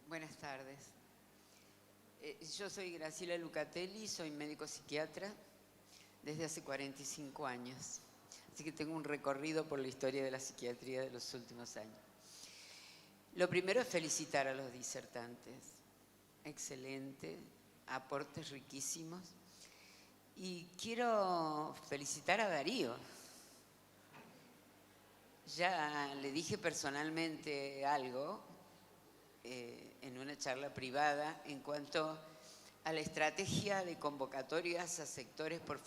Buenas tardes. Yo soy Graciela Lucatelli, soy médico psiquiatra desde hace 45 años. Así que tengo un recorrido por la historia de la psiquiatría de los últimos años. Lo primero es felicitar a los disertantes. Excelente, aportes riquísimos. Y quiero felicitar a Darío. Ya le dije personalmente algo en una charla privada en cuanto a la estrategia de convocatorias a sectores por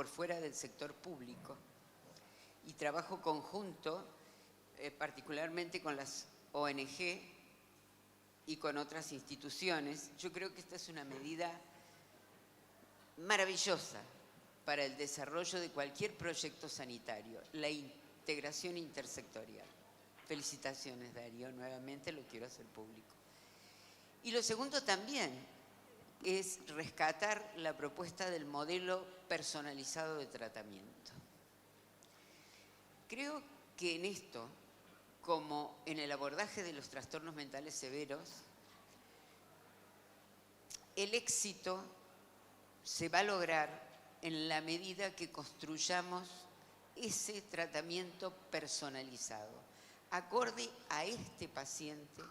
fuera del sector público y trabajo conjunto particularmente con las ONG y con otras instituciones. Yo creo que esta es una medida maravillosa para el desarrollo de cualquier proyecto sanitario, la integración intersectorial. Felicitaciones, Darío, nuevamente lo quiero hacer público. Y lo segundo también es rescatar la propuesta del modelo personalizado de tratamiento. Creo que en esto, como en el abordaje de los trastornos mentales severos, el éxito se va a lograr en la medida que construyamos ese tratamiento personalizado, acorde a este paciente,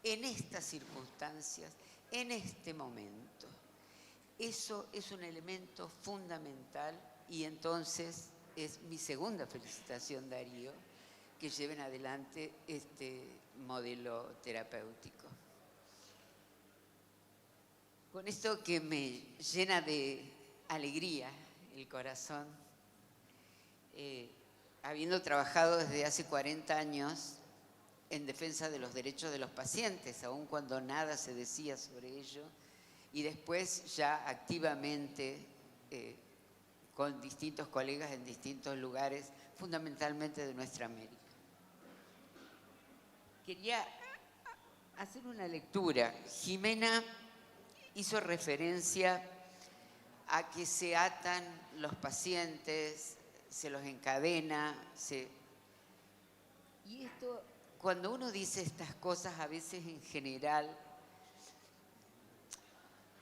en estas circunstancias, en este momento. Eso es un elemento fundamental y entonces es mi segunda felicitación, Darío, que lleven adelante este modelo terapéutico. Con esto que me llena de alegría el corazón, habiendo trabajado desde hace 40 años en defensa de los derechos de los pacientes, aun cuando nada se decía sobre ello, y después ya activamente con distintos colegas en distintos lugares, fundamentalmente de nuestra América. Quería hacer una lectura. Jimena hizo referencia a que se atan los pacientes, se los encadena, y esto, cuando uno dice estas cosas, a veces en general,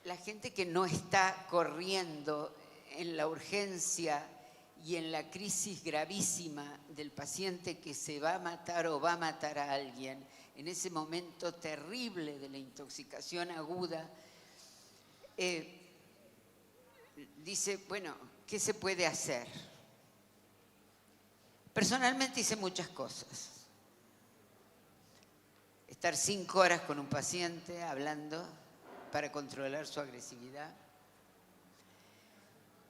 la gente que no está corriendo en la urgencia y en la crisis gravísima del paciente que se va a matar o va a matar a alguien, en ese momento terrible de la intoxicación aguda, dice, bueno, ¿qué se puede hacer? Personalmente hice muchas cosas. Estar 5 horas con un paciente hablando para controlar su agresividad,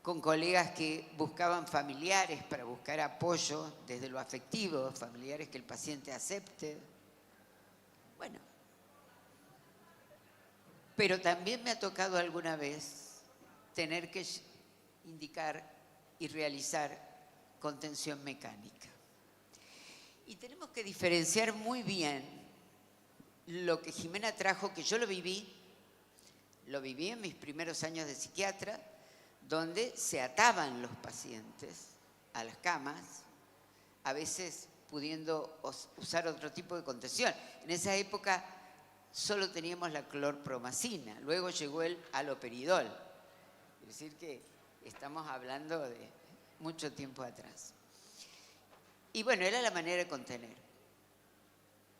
con colegas que buscaban familiares para buscar apoyo desde lo afectivo, familiares que el paciente acepte. Bueno, pero también me ha tocado alguna vez tener que indicar y realizar contención mecánica. Y tenemos que diferenciar muy bien lo que Jimena trajo, que yo lo viví en mis primeros años de psiquiatra, donde se ataban los pacientes a las camas, a veces pudiendo usar otro tipo de contención. En esa época solo teníamos la clorpromacina, luego llegó el haloperidol. Es decir que estamos hablando de mucho tiempo atrás. Y bueno, era la manera de contener.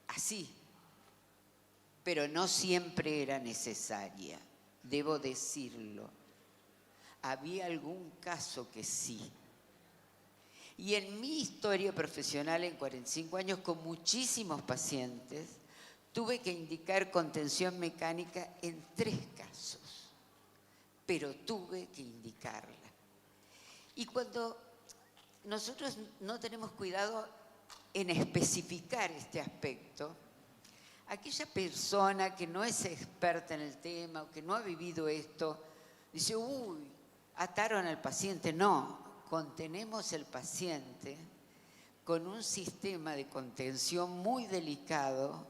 Así. Pero no siempre era necesaria, debo decirlo. Había algún caso que sí. Y en mi historia profesional en 45 años, con muchísimos pacientes, tuve que indicar contención mecánica en 3 casos, pero tuve que indicarla. Y cuando nosotros no tenemos cuidado en especificar este aspecto, aquella persona que no es experta en el tema o que no ha vivido esto, dice, uy, ataron al paciente. No, contenemos el paciente con un sistema de contención muy delicado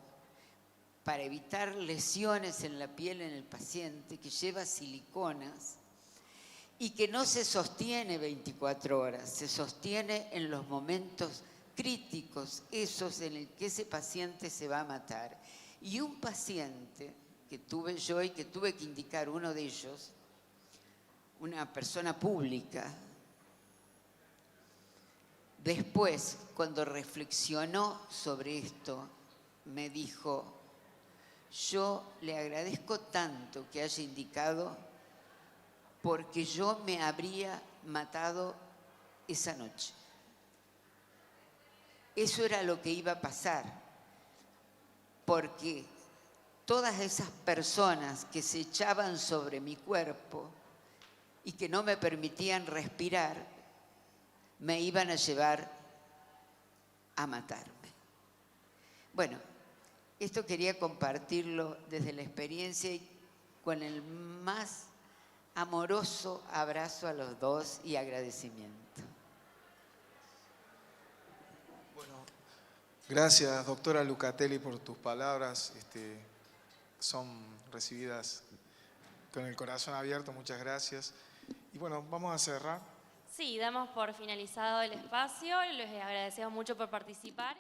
para evitar lesiones en la piel en el paciente, que lleva siliconas y que no se sostiene 24 horas, se sostiene en los momentos críticos, esos en el que ese paciente se va a matar. Y un paciente que tuve yo y que tuve que indicar uno de ellos, una persona pública, después, cuando reflexionó sobre esto, me dijo, yo le agradezco tanto que haya indicado porque yo me habría matado esa noche. Eso era lo que iba a pasar, porque todas esas personas que se echaban sobre mi cuerpo y que no me permitían respirar, me iban a llevar a matarme. Bueno, esto quería compartirlo desde la experiencia y con el más amoroso abrazo a los dos y agradecimiento. Gracias, doctora Lucatelli, por tus palabras. Son recibidas con el corazón abierto. Muchas gracias. Y bueno, vamos a cerrar. Sí, damos por finalizado el espacio. Les agradecemos mucho por participar.